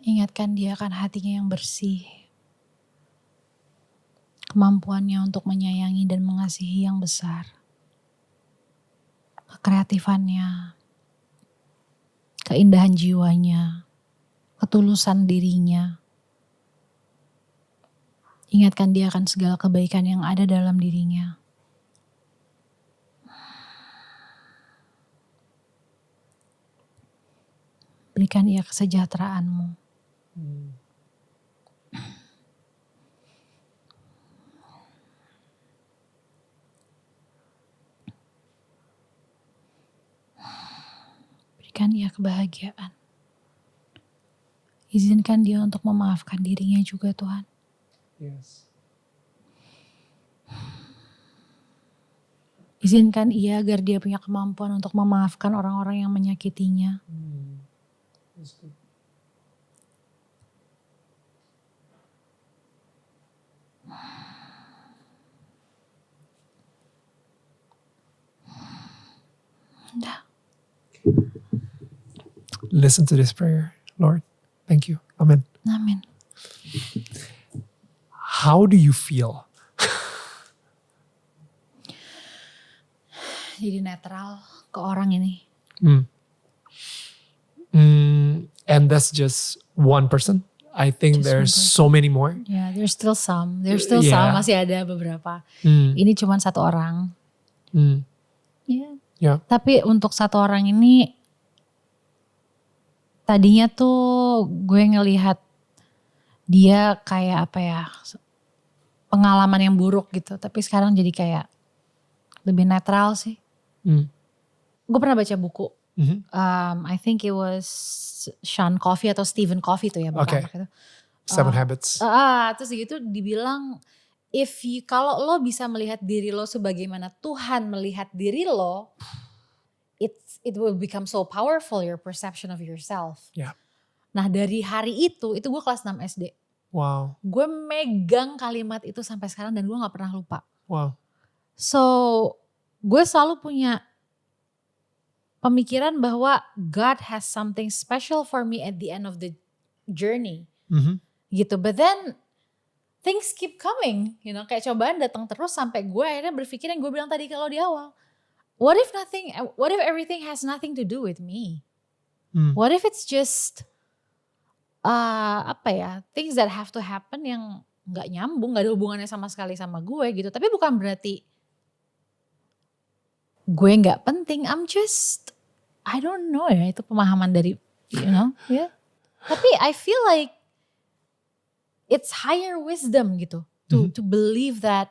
Ingatkan dia akan hatinya yang bersih. Kemampuannya untuk menyayangi dan mengasihi yang besar. Kekreatifannya. Keindahan jiwanya. Ketulusan dirinya. Ingatkan dia akan segala kebaikan yang ada dalam dirinya. Berikan ia kesejahteraanmu. Berikan ia kebahagiaan. Izinkan dia untuk memaafkan dirinya juga Tuhan. Yes. Izinkan ia agar dia punya kemampuan untuk memaafkan orang-orang yang menyakitinya. That's good. Listen to this prayer, Lord. Thank you. Amen. Amin. How do you feel? Jadi netral ke orang ini. And that's just one person. I think Just there's one person. so many more. Yeah, there's still some. Some, masih ada beberapa. Ini cuma satu orang. Yeah. Tapi untuk satu orang ini, tadinya tuh gue ngelihat dia kayak apa ya, pengalaman yang buruk gitu. Tapi sekarang jadi kayak lebih netral sih. Gue pernah baca buku. I think it was Sean Covey atau Stephen Covey tuh ya. Okay. Itu. 7 Habits. Terus gitu dibilang, kalau lo bisa melihat diri lo sebagaimana Tuhan melihat diri lo, it will become so powerful your perception of yourself. Yeah. Nah dari hari itu gue kelas 6 SD. Wow. Gue megang kalimat itu sampai sekarang dan gue gak pernah lupa. Wow. So gue selalu punya pemikiran bahwa God has something special for me at the end of the journey. Gitu, but then things keep coming, kayak cobaan datang terus sampai gue akhirnya berpikir yang gue bilang tadi kalau di awal. What if everything has nothing to do with me? What if it's just things that have to happen yang nggak nyambung, nggak ada hubungannya sama sekali sama gue gitu. Tapi bukan berarti gue nggak penting. I don't know ya, itu pemahaman dari ya. Tapi I feel like it's higher wisdom gitu to believe that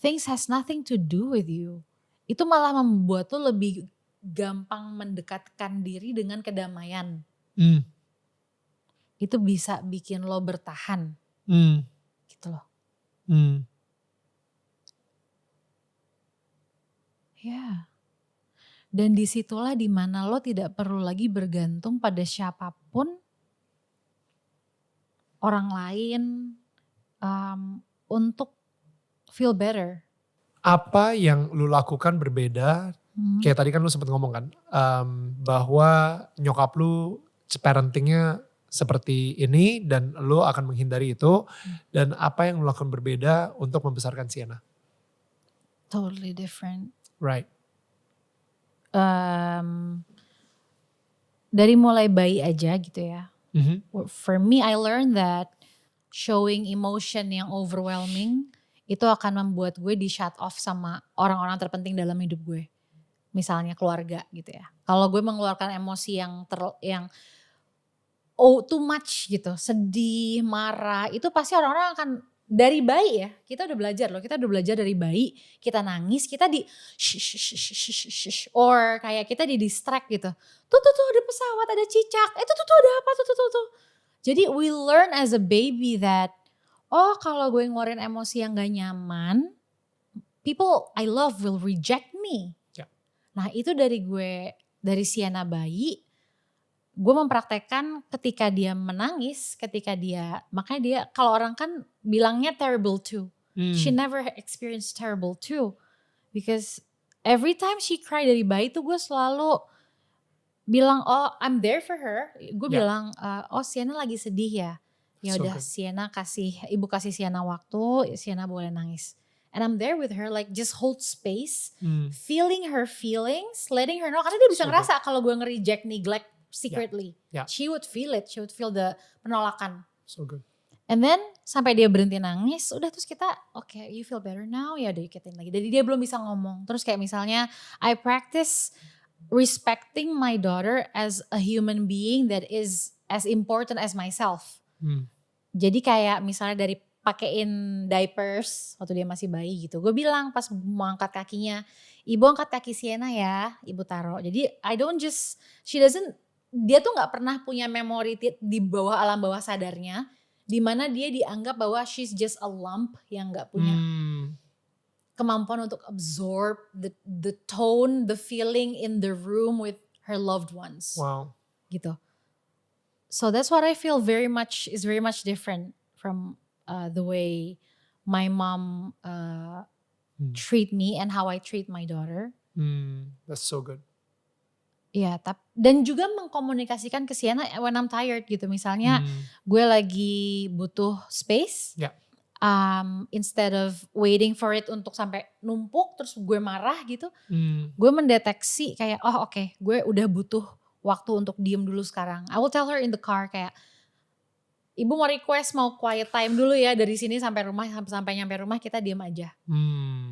things has nothing to do with you. Itu malah membuat lo lebih gampang mendekatkan diri dengan kedamaian. Itu bisa bikin lo bertahan. Gitu loh. Ya. Dan disitulah dimana lo tidak perlu lagi bergantung pada siapapun orang lain untuk feel better. Apa yang lu lakukan berbeda? Kayak tadi kan lu sempat ngomong kan, bahwa nyokap lu parentingnya seperti ini dan lu akan menghindari itu. Dan apa yang lu lakukan berbeda untuk membesarkan Sienna? Totally different. Right. Dari mulai bayi aja gitu ya. For me, I learned that showing emotion yang overwhelming itu akan membuat gue di shut off sama orang-orang terpenting dalam hidup gue. Misalnya keluarga gitu ya. Kalau gue mengeluarkan emosi yang too much gitu, sedih, marah, itu pasti orang-orang akan dari bayi ya. Kita udah belajar loh, kita udah belajar dari bayi, kita nangis, kita di or kayak kita di distract gitu. Tuh ada pesawat, ada cicak, tuh ada apa tuh. Jadi we learn as a baby that kalau gue ngeluarin emosi yang gak nyaman, people I love will reject me. Yeah. Nah itu dari Sienna bayi, gue mempraktekkan ketika dia menangis, makanya dia kalau orang kan bilangnya terrible too. She never experienced terrible too. Because every time she cry dari bayi tuh gue selalu bilang, oh I'm there for her. Gue bilang, oh Sienna lagi sedih ya. Ya udah Sienna ibu kasih Sienna waktu, Sienna boleh nangis. And I'm there with her, like just hold space, feeling her feelings, letting her know. Karena dia bisa ngerasa kalau gue nge-reject, neglect secretly. She would feel it, she would feel the penolakan. So good. And then sampai dia berhenti nangis, udah terus kita, okay, you feel better now, ya udah ikutin lagi. Jadi dia belum bisa ngomong. Terus kayak misalnya, I practice respecting my daughter as a human being that is as important as myself. Jadi kayak misalnya dari pakein diapers waktu dia masih bayi gitu. Gue bilang pas mau angkat kakinya, ibu angkat kaki Sienna ya, ibu taruh. Jadi dia tuh gak pernah punya memori di bawah alam bawah sadarnya, di mana dia dianggap bahwa she's just a lump yang gak punya kemampuan untuk absorb the tone, the feeling in the room with her loved ones. Wow. Gitu. So that's what I feel is very much different from the way my mom treat me and how I treat my daughter. That's so good. Ya, dan juga mengkomunikasikan ke Sienna when I'm tired gitu. Misalnya gue lagi butuh space. Instead of waiting for it untuk sampai numpuk terus gue marah gitu. Gue mendeteksi kayak oke, gue udah butuh waktu untuk diem dulu sekarang. I will tell her in the car kayak, ibu mau request mau quiet time dulu ya dari sini sampai rumah, sampai nyampe rumah kita diem aja.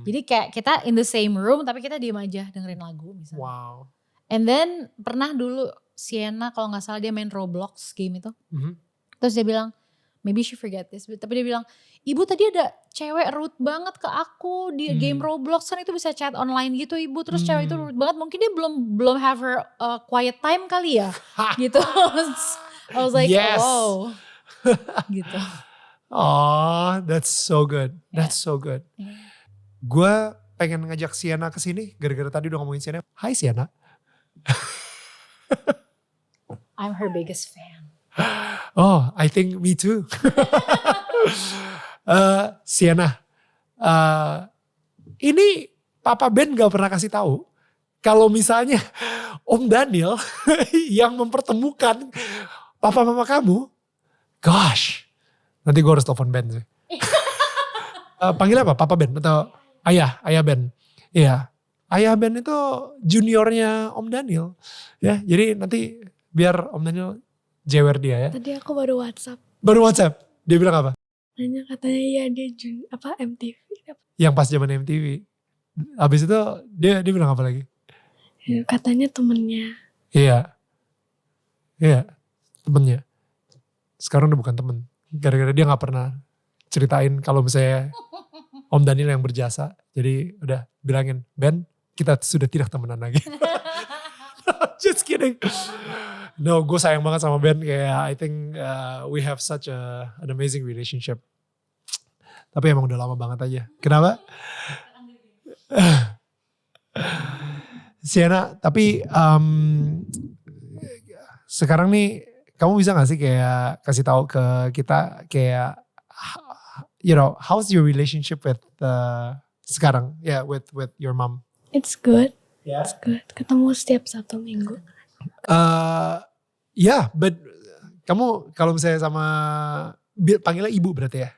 Jadi kayak kita in the same room tapi kita diem aja dengerin lagu misalnya. Wow. And then pernah dulu Sienna kalau gak salah dia main Roblox game itu. Terus dia bilang, maybe she forget this, tapi dia bilang, ibu tadi ada cewek rude banget ke aku di game Roblox, kan itu bisa chat online gitu ibu, terus cewek itu rude banget, mungkin dia belum have her quiet time kali ya, gitu. I was like, oh, gitu. Oh, that's so good, that's so good. Gue pengen ngajak Sienna ke sini, gara-gara tadi udah ngomongin Sienna. Hai Sienna. I'm her biggest fan. Oh, I think me too. Sienna, ini Papa Ben gak pernah kasih tahu kalau misalnya Om Daniel yang mempertemukan Papa Mama kamu, gosh, nanti gue harus telepon Ben sih. Panggil apa? Papa Ben atau Ayah Ben? Iya, Ayah Ben itu juniornya Om Daniel, ya. Jadi nanti biar Om Daniel jewer dia ya. Tadi aku baru WhatsApp. Baru WhatsApp? Dia bilang apa? Nanya katanya ya dia MTV. Yang pas zaman MTV. Abis itu dia bilang apa lagi? Ya, katanya temennya. Iya, temennya. Sekarang udah bukan temen. Gara-gara dia gak pernah ceritain kalau misalnya Om Daniel yang berjasa. Jadi udah bilangin, Ben kita sudah tidak temenan lagi. Just kidding. No, gue sayang banget sama Ben. Kayak I think we have such an amazing relationship. Tapi emang udah lama banget aja. Kenapa? Sienna, tapi sekarang nih kamu bisa gak sih kayak kasih tahu ke kita kayak, you know, how's your relationship with sekarang? Yeah, with your mom. It's good. Yeah. It's good. Ketemu setiap Sabtu Minggu. Yeah, but kamu kalau misalnya sama panggilnya ibu berarti ya?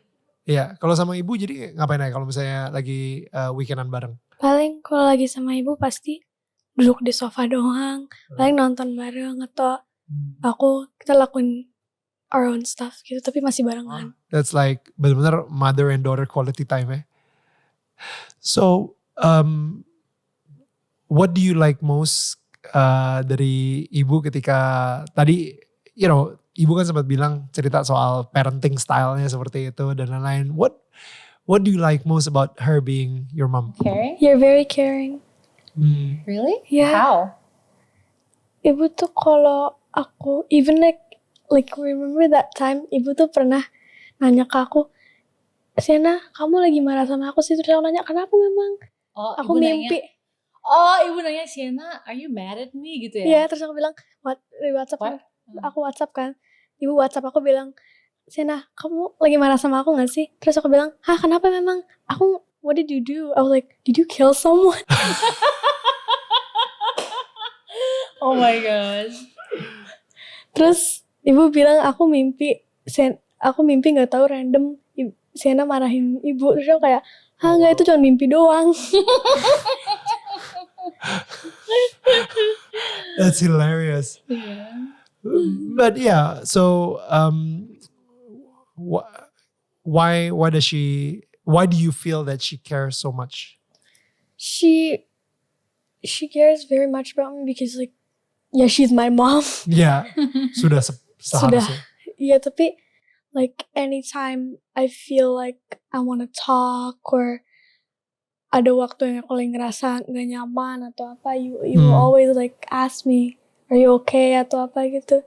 Iya, kalau sama ibu jadi ngapain aja kalau misalnya lagi weekendan bareng? Paling kalau lagi sama ibu pasti duduk di sofa doang, paling nonton bareng atau kita lakuin our own stuff gitu, tapi masih barengan. That's like benar-benar mother and daughter quality time ya. So, what do you like most dari ibu ketika tadi, you know, ibu kan sempat bilang cerita soal parenting stylenya seperti itu dan lain-lain. What do you like most about her being your mom? Caring? You're very caring. Really? Yeah. How? Ibu tuh kalau aku, even like remember that time, ibu tuh pernah nanya ke aku, Sienna, kamu lagi marah sama aku sih? Terus aku nanya, kenapa memang? Oh, aku mimpi. Ibu nanya, Sienna, are you mad at me gitu ya? Iya, terus aku bilang, WhatsApp. What? aku WhatsApp kan. Ibu WhatsApp aku bilang, Sienna, kamu lagi marah sama aku gak sih? Terus aku bilang, hah kenapa memang? Aku, what did you do? I was like, did you kill someone? Oh my gosh. Terus ibu bilang aku mimpi gak tahu random Sienna marahin ibu. Terus aku kayak, hah gak, itu cuma mimpi doang. That's hilarious. Yeah. But yeah, so why do you feel that she cares so much? She cares very much about me because like, yeah, she's my mom. Yeah, sudah seharusnya. Yeah, tapi like anytime I feel like I wanna talk or ada waktu yang aku lagi ngerasa gak nyaman atau apa, you will always like ask me, are you okay atau apa gitu.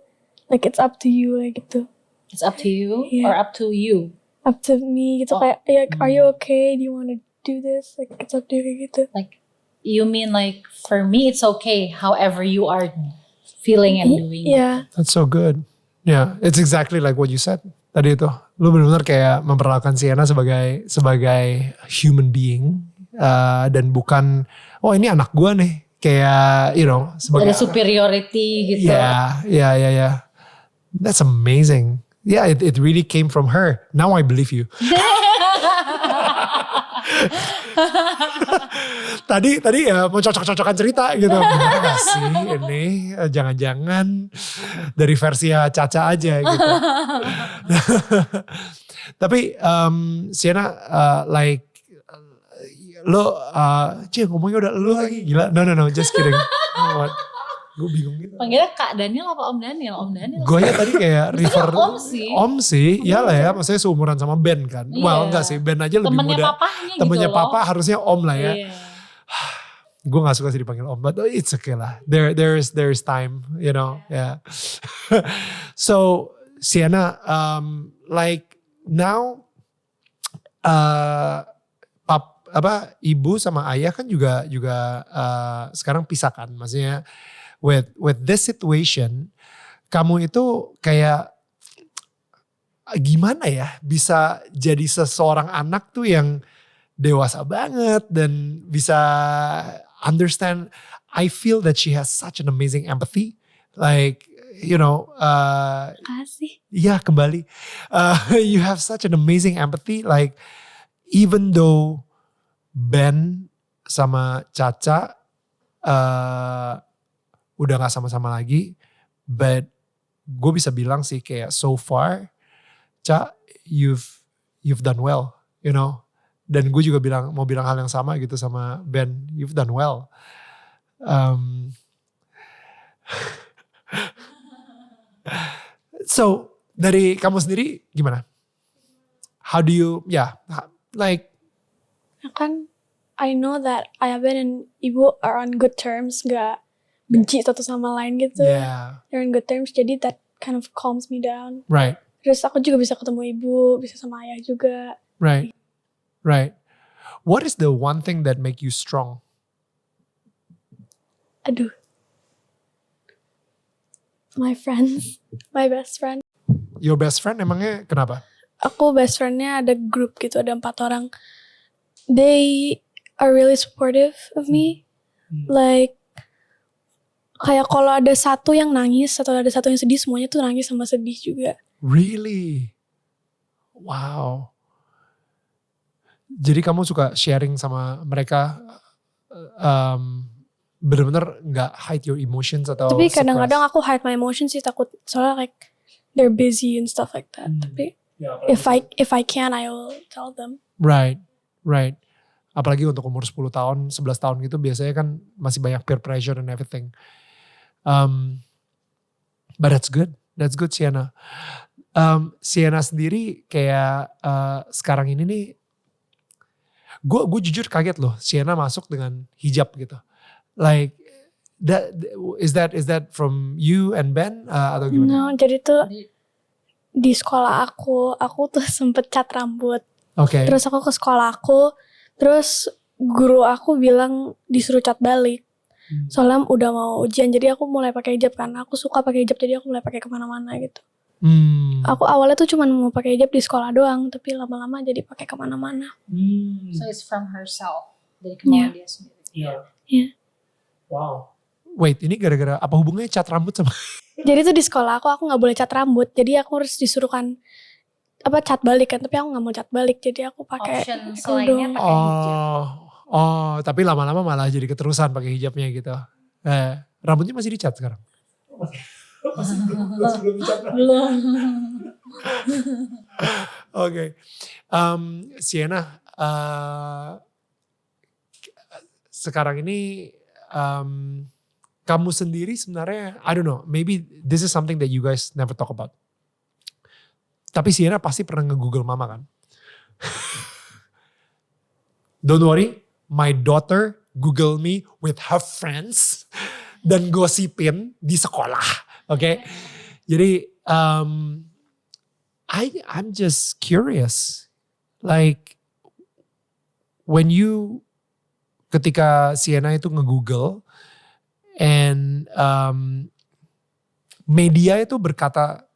Like it's up to you like gitu. It's up to you Yeah. or up to you? Up to me gitu, kayak are you okay? Do you wanna do this? Like it's up to you kayak gitu. Like, you mean like for me it's okay however you are feeling and doing. Yeah. That's so good. Yeah, it's exactly like what you said tadi itu. Lu benar-benar kayak memperlakukan Sienna sebagai human being dan bukan ini anak gua nih, kayak sebagai ada superiority gitu. Yeah. That's amazing. Yeah, it really came from her. Now I believe you. Tadi ya mau cocok-cocokan cerita gitu. Benar gak sih ini? Jangan-jangan dari versi Caca aja gitu. Tapi Sienna like lo ngomongnya udah lo lagi gila. No, just kidding. Gue bingung gitu. Panggilnya Kak Daniel apa Om Daniel? Om Daniel. Gue ya tadi kayak refer Om sih. Iyalah ya, maksudnya seumuran sama Ben kan. Iya. Well enggak sih, Ben aja lebih temennya muda. Papahnya Temennya gitu papa harusnya Om lah ya. Iya. Gue gak suka sih dipanggil Om, but it's okay lah. There's time, yeah. So Sienna, like now, ibu sama ayah kan juga sekarang pisah kan, maksudnya with this situation, kamu itu kayak gimana ya bisa jadi seseorang anak tuh yang dewasa banget dan bisa understand. I feel that she has such an amazing empathy, like Makasih. yeah, kembali, you have such an amazing empathy, like even though Ben sama Caca udah gak sama-sama lagi, but gue bisa bilang sih kayak so far, Ca, you've done well, Dan gue juga mau bilang hal yang sama gitu sama Ben, you've done well. So dari kamu sendiri gimana? How do you, like? Kan I know that ayah Ben and ibu are on good terms, gak benci satu sama lain gitu. Yeah. They're on good terms, jadi that kind of calms me down. Right. Terus aku juga bisa ketemu ibu, bisa sama ayah juga. Right. What is the one thing that make you strong? Aduh. My friends, my best friend. Your best friend emangnya kenapa? Aku best friendnya ada grup gitu, ada 4 orang. They are really supportive of me. Like, kayak kalau ada satu yang nangis atau ada satu yang sedih, semuanya tuh nangis sama sedih juga. Really? Wow. Jadi kamu suka sharing sama mereka, bener-bener gak hide your emotions atau Tapi kadang-kadang suppress? aku hide my emotions sih, takut soalnya like they're busy and stuff like that. Tapi if I can, I will tell them. Right. Apalagi untuk umur 10 tahun, 11 tahun gitu biasanya kan masih banyak peer pressure and everything. But that's good Sienna. Sienna sendiri kayak sekarang ini nih, gue jujur kaget loh Sienna masuk dengan hijab gitu. Like is that from you and Ben atau gimana? No, jadi tuh di sekolah aku tuh sempet cat rambut. Oke. Terus aku ke sekolah aku, terus guru aku bilang disuruh cat balik. Soalnya udah mau ujian, jadi aku mulai pakai hijab karena aku suka pakai hijab, jadi aku mulai pakai kemana-mana gitu. Aku awalnya tuh cuma mau pakai hijab di sekolah doang, tapi lama-lama jadi pakai kemana-mana. So it's from herself, dari kemauan dia sendiri. Iya. Wow. Wait, ini gara-gara apa hubungannya cat rambut sama? Jadi tuh di sekolah aku nggak boleh cat rambut, jadi aku harus disuruhkan cat balik kan, tapi aku nggak mau cat balik, jadi aku pakai Option selainnya kerudung. pakai hijab. Oh, tapi lama-lama malah jadi keterusan pakai hijabnya gitu. Rambutnya masih dicat sekarang? Masih belum dicat. Belum. Oke. Sienna, sekarang ini kamu sendiri sebenarnya, I don't know, maybe this is something that you guys never talk about. Tapi Sienna pasti pernah nge-google mama kan? Don't worry, my daughter Google me with her friends dan gosipin di sekolah, oke? Jadi I'm just curious, like when you ketika Sienna itu nge-google and media itu berkata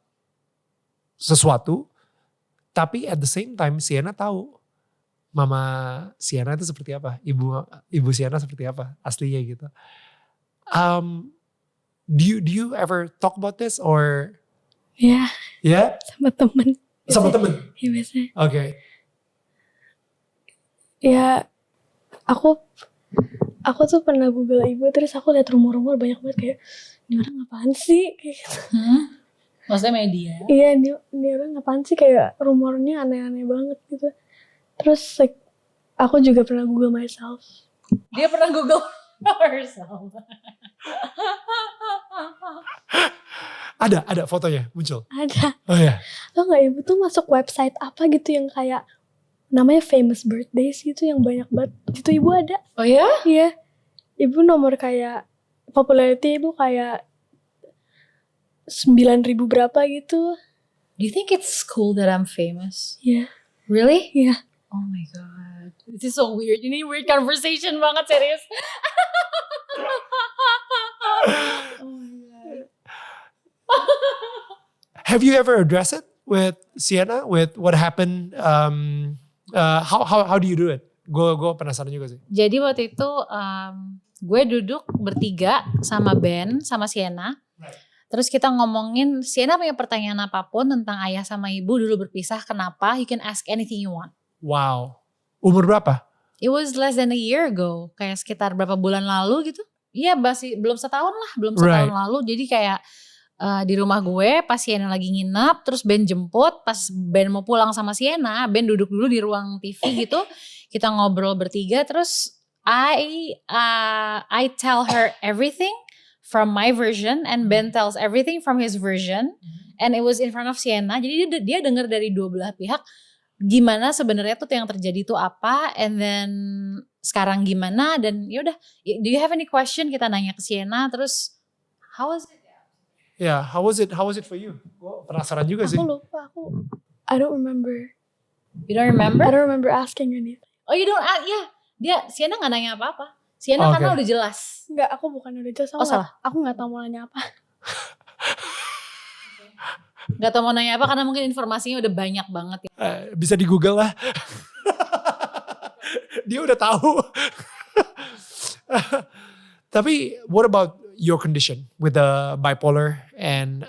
sesuatu, tapi at the same time Sienna tahu mama Sienna itu seperti apa, ibu Sienna seperti apa aslinya gitu. Do you ever talk about this or? Ya. Ya? Sama temen. Sama temen? Iya biasanya. Oke. Ya, aku tuh pernah Google ibu, terus aku lihat rumor-rumor banyak banget kayak, ini orang apaan sih? Kayak gitu. Maksudnya media? Iya, ini orang apaan sih, kayak rumornya aneh-aneh banget gitu. Terus like, aku juga pernah Google myself. Dia pernah Google herself. Ada fotonya muncul? Ada. Oh ya. Tau gak, ibu tuh masuk website apa gitu yang kayak namanya famous birthdays gitu yang banyak banget. Itu ibu ada. Oh ya? Iya. Ibu nomor kayak popularity ibu kayak 9.000 berapa gitu. Do you think it's cool that I'm famous? Iya. Really? Iya. Oh my god. This is so weird. Ini weird conversation banget, serius. Oh my god. Have you ever addressed it with Sienna, with what happened? How do you do it? Gue penasaran juga sih. Jadi waktu itu gue duduk bertiga sama Ben, sama Sienna. Terus kita ngomongin, Sienna punya pertanyaan apapun tentang ayah sama ibu dulu berpisah, kenapa? You can ask anything you want. Wow. Umur berapa? It was less than a year ago. Kayak sekitar berapa bulan lalu gitu. Iya masih belum setahun lah. Belum setahun lalu. Jadi kayak di rumah gue pas Sienna lagi nginep. Terus Ben jemput. Pas Ben mau pulang sama Sienna. Ben duduk dulu di ruang TV gitu. Kita ngobrol bertiga. Terus I tell her everything from my version. And Ben tells everything from his version. And it was in front of Sienna. Jadi dia dengar dari dua belah pihak. Gimana sebenarnya tuh yang terjadi tuh apa, and then sekarang gimana, dan yaudah, do you have any question, kita nanya ke Sienna, terus how was it? Yeah, how was it for you? Gue penasaran juga sih. Aku lupa, I don't remember. You don't remember? I don't remember asking anything. Oh you don't, Sienna gak nanya apa-apa. Sienna karena udah jelas. Enggak, aku bukan udah jelas. Salah. Aku gak tahu mau nanya apa. Gak tau mau nanya apa karena mungkin informasinya udah banyak banget ya. Bisa di Google lah. Dia udah tahu. Tapi what about your condition with the bipolar and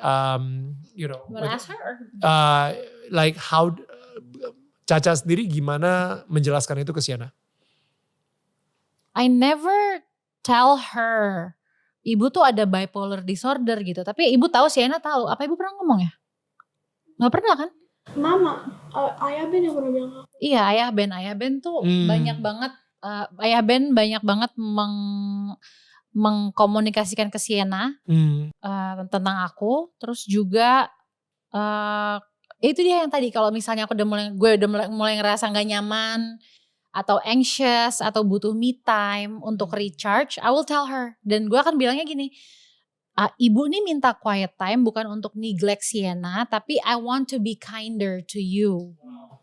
you know? You wanna ask her? Like how Caca sendiri gimana menjelaskan itu ke Sienna? I never tell her ibu tuh ada bipolar disorder gitu. Tapi ibu tahu, Sienna tahu. Apa ibu pernah ngomong ya? Gak pernah kan? Mama, ayah Ben yang pernah bilang aku. Iya, ayah Ben tuh banyak banget. Ayah Ben banyak banget mengkomunikasikan ke Sienna tentang aku. Terus juga itu dia yang tadi, kalau misalnya gue udah mulai ngerasa gak nyaman atau anxious atau butuh me time untuk recharge, I will tell her. Dan gue akan bilangnya gini, ibu nih minta quiet time bukan untuk neglect Sienna, tapi I want to be kinder to you. Wow.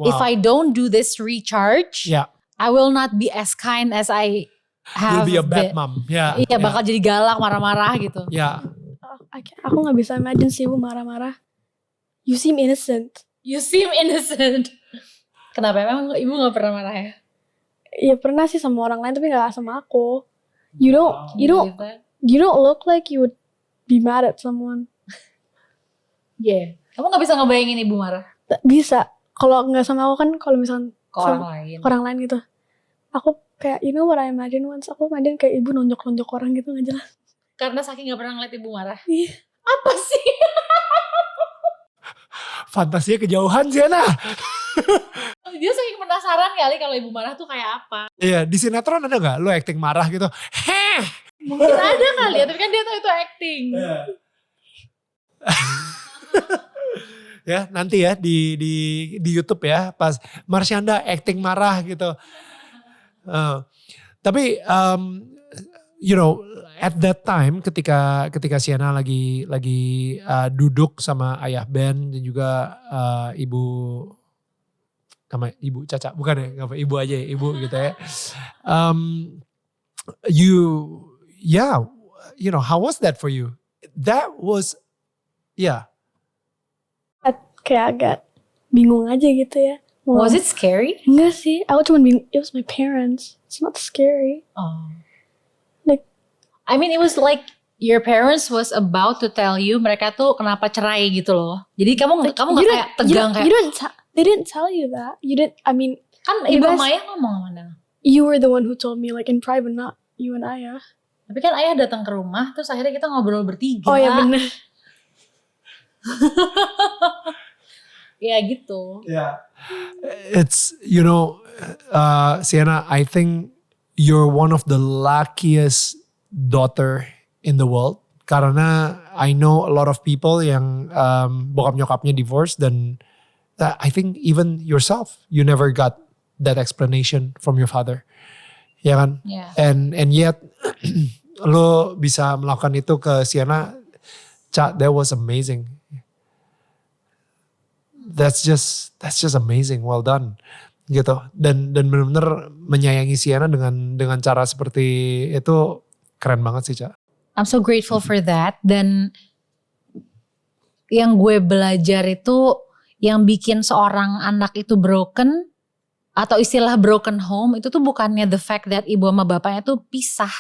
If I don't do this recharge, I will not be as kind as I have You'll be a bad been- mom. Ya. Iya bakal jadi galak, marah-marah gitu. Ya. Aku gak bisa imagine sih ibu marah-marah. You seem innocent. You seem innocent. Kenapa emang ibu gak pernah marah ya? Ya pernah sih sama orang lain tapi gak sama aku. You don't look like you would be mad at someone. Yeah. Kamu gak bisa ngebayangin ibu marah Bisa. Kalau gak sama aku kan kalau misalnya ke orang lain. gitu. Aku kayak you know what I imagine once. Aku imagine kayak ibu nonjok-nonjok orang gitu gak jelas. Karena saking gak pernah ngeliat ibu marah. Iya. Apa sih? Fantasinya kejauhan Sienna. Dia saking penasaran kali kalau ibu marah tuh kayak apa. Iya, di sinetron ada gak lo acting marah gitu? Heh. Mungkin ada kali ya, tapi kan dia tahu itu acting. Ya, nanti ya di YouTube ya pas Marsyanda acting marah gitu. Tapi you know, at that time ketika Sienna lagi duduk sama ayah Ben dan juga ibu Caca, bukan ya, nggak apa, ibu aja ya, ibu gitu ya. You know, how was that for you? That was, yeah. Kayak agak bingung aja gitu ya. Was it scary? Enggak sih, aku cuma bingung. It was my parents. It's not scary. Oh. Like, I mean it was like your parents was about to tell you mereka tuh kenapa cerai gitu loh. Jadi kamu nggak kayak tegang kayak. They didn't tell you that. You didn't. I mean, Kan ibu sama ayah ngomong sama Nel. you were the one who told me like in private, not you and Ayah. Tapi kan ayah datang ke rumah terus akhirnya kita ngobrol bertiga. Oh ya bener. Ya gitu. Yeah. It's, you know, Sienna, I think you're one of the luckiest daughter in the world. Karena I know a lot of people yang bokap nyokapnya divorce dan I think even yourself, you never got that explanation from your father. Ya kan? Yeah. And yet, lo bisa melakukan itu ke Sienna, that was amazing. That's just amazing, well done, gitu. Dan benar-benar menyayangi Sienna dengan cara seperti itu keren banget sih, Ca. I'm so grateful for that. Dan yang gue belajar itu yang bikin seorang anak itu broken atau istilah broken home itu tuh bukannya the fact that ibu sama bapaknya tuh pisah,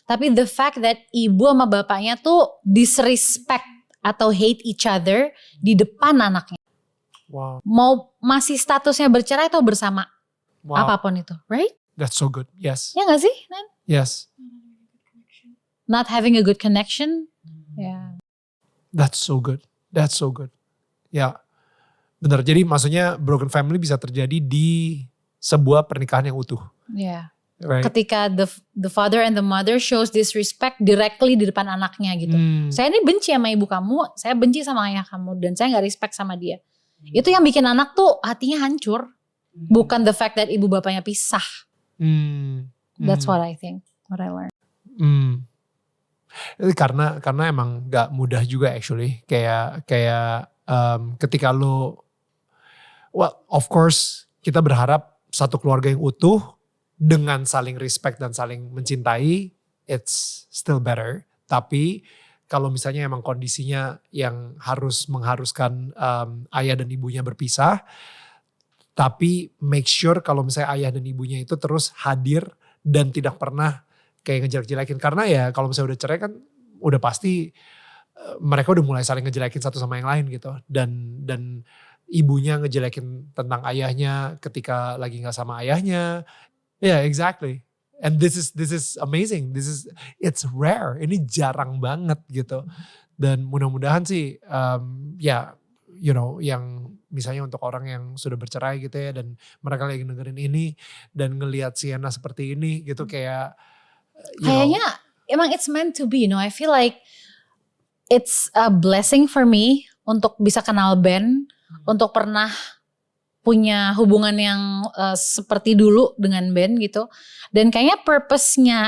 tapi the fact that ibu sama bapaknya tuh disrespect atau hate each other di depan anaknya. Wow. Mau masih statusnya bercerai atau bersama, apapun itu, right? That's so good. Yes. Ya gak sih, Nan? Yes. Not having a good connection. Yeah. That's so good. That's so good. Ya, benar. Jadi maksudnya broken family bisa terjadi di sebuah pernikahan yang utuh. Yeah. Right? Ketika the father and the mother shows disrespect directly di depan anaknya gitu. Saya ini benci sama ibu kamu, saya benci sama ayah kamu, dan saya gak respect sama dia. Itu yang bikin anak tuh hatinya hancur. Bukan the fact that ibu bapaknya pisah. That's what I think, what I learned. Karena emang gak mudah juga actually. Kayak ketika lo, well of course kita berharap satu keluarga yang utuh dengan saling respect dan saling mencintai, it's still better. Tapi kalau misalnya emang kondisinya yang mengharuskan ayah dan ibunya berpisah, tapi make sure kalau misalnya ayah dan ibunya itu terus hadir dan tidak pernah kayak ngejelek-jelekin. Karena ya kalau misalnya udah cerai kan udah pasti mereka udah mulai saling ngejelekin satu sama yang lain gitu. Dan ibunya ngejelekin tentang ayahnya ketika lagi gak sama ayahnya. Yeah, exactly. And this is amazing. It's rare. Ini jarang banget gitu. Dan mudah-mudahan sih ya you know yang misalnya untuk orang yang sudah bercerai gitu ya dan mereka lagi dengerin ini dan ngelihat Sienna seperti ini gitu kayak kayaknya emang it's meant to be, you know. I feel like it's a blessing for me untuk bisa kenal Ben, untuk pernah punya hubungan yang seperti dulu dengan Ben gitu. Dan kayaknya purpose-nya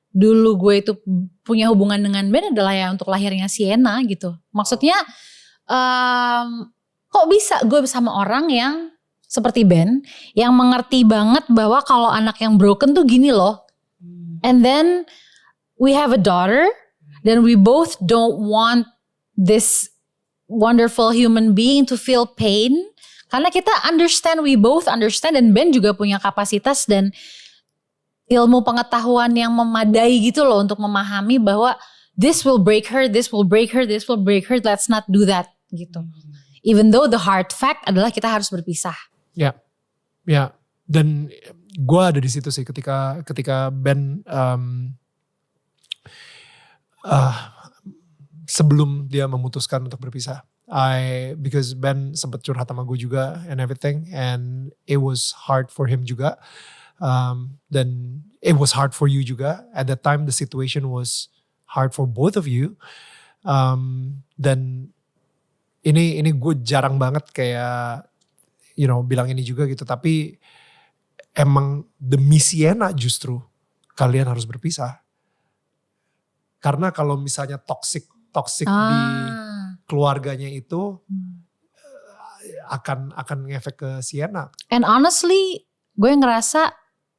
dulu gue itu punya hubungan dengan Ben adalah ya untuk lahirnya Sienna gitu. Maksudnya kok bisa gue bersama orang yang seperti Ben yang mengerti banget bahwa kalau anak yang broken tuh gini loh. And then we have a daughter. Then we both don't want this wonderful human being to feel pain. Karena kita we both understand. Dan Ben juga punya kapasitas dan ilmu pengetahuan yang memadai gitu loh. Untuk memahami bahwa this will break her, this will break her, this will break her. Let's not do that gitu. Even though the hard fact adalah kita harus berpisah. Ya, dan gue ada di situ sih ketika Ben sebelum dia memutuskan untuk berpisah. Because Ben sempat curhat sama gue juga and everything, and it was hard for him juga, dan it was hard for you juga. At that time the situation was hard for both of you, dan ini gue jarang banget kayak bilang ini juga gitu, tapi emang demi Sienna justru kalian harus berpisah. Karena kalau misalnya toxic di keluarganya itu akan ngefek ke Sienna. And honestly, gue ngerasa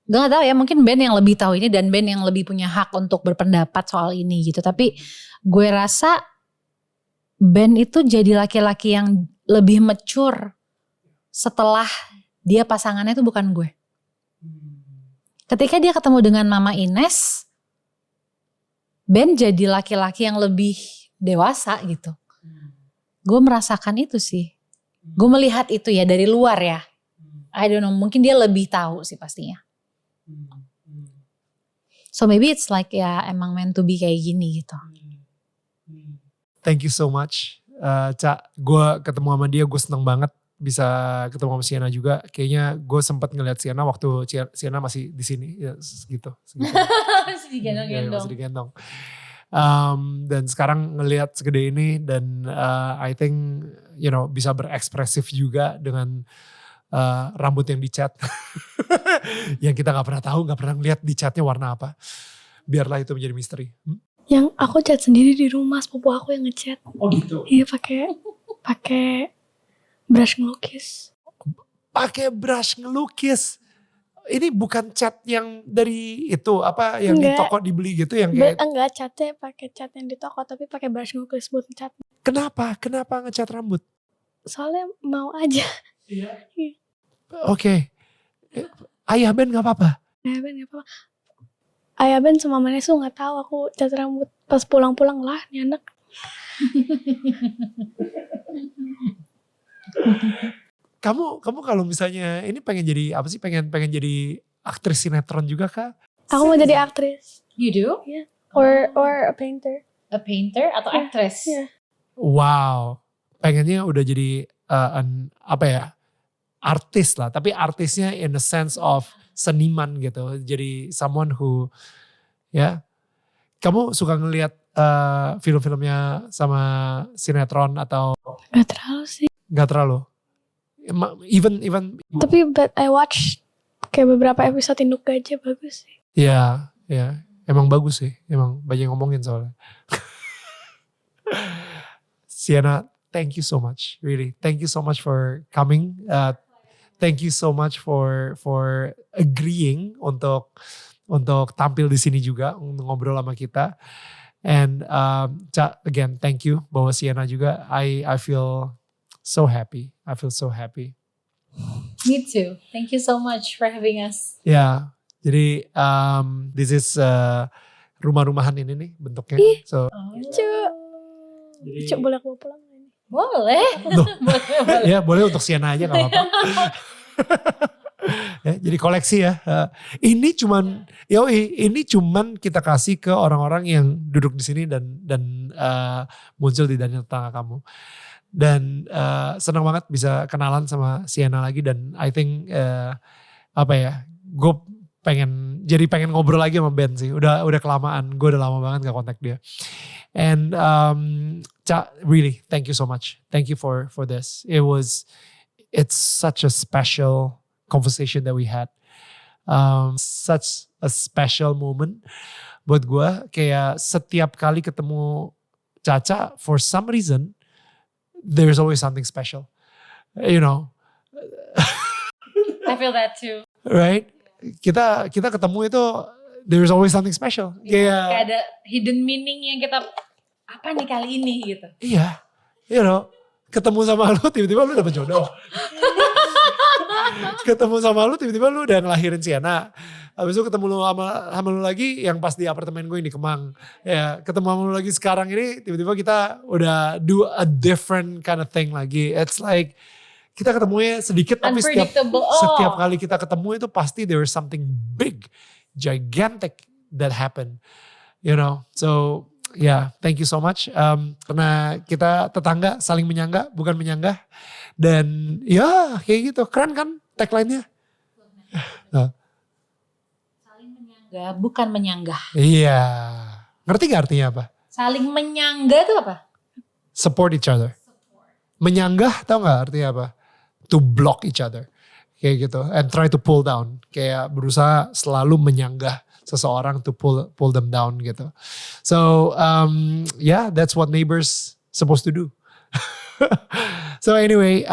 gak tahu ya, mungkin Ben yang lebih tahu ini dan Ben yang lebih punya hak untuk berpendapat soal ini gitu. Tapi gue rasa Ben itu jadi laki-laki yang lebih mature setelah dia pasangannya itu bukan gue. Ketika dia ketemu dengan Mama Ines, Ben jadi laki-laki yang lebih dewasa gitu. Gue merasakan itu sih. Gue melihat itu ya dari luar ya. I don't know, mungkin dia lebih tahu sih pastinya. So maybe it's like ya emang meant to be kayak gini gitu. Thank you so much. Cak, gue ketemu sama dia, gue seneng banget bisa ketemu sama Sienna juga. Kayaknya gue sempat ngeliat Sienna waktu Sienna masih di sini, ya segitu. Masih digendong-gendong. Masih digendong. Dan sekarang ngelihat segede ini dan I think bisa berekspresif juga dengan rambut yang dicat. Yang kita gak pernah tahu, gak pernah ngeliat dicatnya warna apa. Biarlah itu menjadi misteri. Yang aku cat sendiri di rumah, sepupu aku yang ngecat. Oh gitu? Iya, pakai brush ngelukis. Pakai brush ngelukis. Ini bukan cat yang dari itu apa yang di toko dibeli gitu yang kayak. Enggak, catnya pakai cat yang di toko tapi pakai brush ngelukis buat ngecat. Kenapa ngecat rambut? Soalnya mau aja. Iya. Oke. Ayah Ben gak apa-apa? Ayah Ben sama Mama Nesu gak tahu aku cat rambut. Pas pulang-pulang lah nih anak. Kamu kalau misalnya ini pengen jadi apa sih? Pengen jadi aktris sinetron juga kah? Aku mau jadi aktris. You do? Yeah. Or a painter. A painter atau actress? Yeah. Wow. Pengennya udah jadi artis lah. Tapi artisnya in the sense of seniman gitu. Jadi someone who Kamu suka ngelihat film-filmnya sama sinetron atau? Gak terlalu sih. Gak terlalu. Even. Tapi but I watch kayak beberapa episode Induk Gajah, bagus sih. Iya. Emang bagus sih. Emang banyak ngomongin soalnya. Sienna, thank you so much. Really, thank you so much for coming. Thank you so much for agreeing untuk tampil di sini juga, untuk ngobrol sama kita. And Cak, again, thank you. Bahwa Sienna juga, I feel so happy. I feel so happy. Me too. Thank you so much for having us. Ya, jadi this is rumah-rumahan ini nih bentuknya. So, Cuk, boleh aku bawa pulang ini? Boleh. boleh. Ya, boleh untuk Sienna aja gak apa-apa. Ya, jadi koleksi ya. Ini cuman kita kasih ke orang-orang yang duduk di sini dan muncul di Daniel Tetangga Kamu. Dan senang banget bisa kenalan sama Sienna lagi dan I think gue pengen ngobrol lagi sama Ben sih. Udah kelamaan. Gue udah lama banget gak kontak dia. And Cak, really thank you so much. Thank you for this. It's such a special conversation that we had. Such a special moment buat gue. Kayak setiap kali ketemu Caca, for some reason there's always something special. I feel that too. Right? Kita ketemu itu there's always something special. Kayak ada hidden meaning yang kita, apa nih kali ini gitu. Iya, ketemu sama lu tiba-tiba lu dapet jodoh. Ketemu sama lu tiba-tiba lu udah ngelahirin Sienna. Habis itu ketemu lu sama lu lagi yang pas di apartemen gue yang di Kemang. Ya, ketemu sama lu lagi sekarang ini tiba-tiba kita udah do a different kind of thing lagi. It's like kita ketemunya sedikit tapi setiap kali kita ketemu itu pasti there is something big, gigantic that happen. So thank you so much. Karena kita tetangga saling menyangga bukan menyanggah. Dan kayak gitu, keren kan tagline-nya? Bukan menyanggah. Iya. Ngerti gak artinya apa? Saling menyanggah itu apa? Support each other. Menyanggah tau gak artinya apa? To block each other. Kayak gitu. And try to pull down. Kayak berusaha selalu menyanggah seseorang to pull them down gitu. So that's what neighbors supposed to do. So anyway,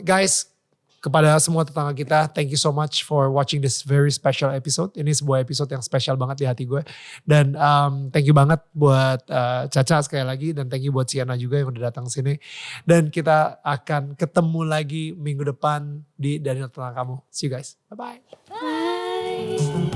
guys, kepada semua tetangga kita, thank you so much for watching this very special episode. Ini sebuah episode yang spesial banget di hati gue. Dan thank you banget buat Caca sekali lagi. Dan thank you buat Sienna juga yang udah datang sini. Dan kita akan ketemu lagi minggu depan di Daniel Tetangga Kamu. See you guys. Bye-bye. Bye.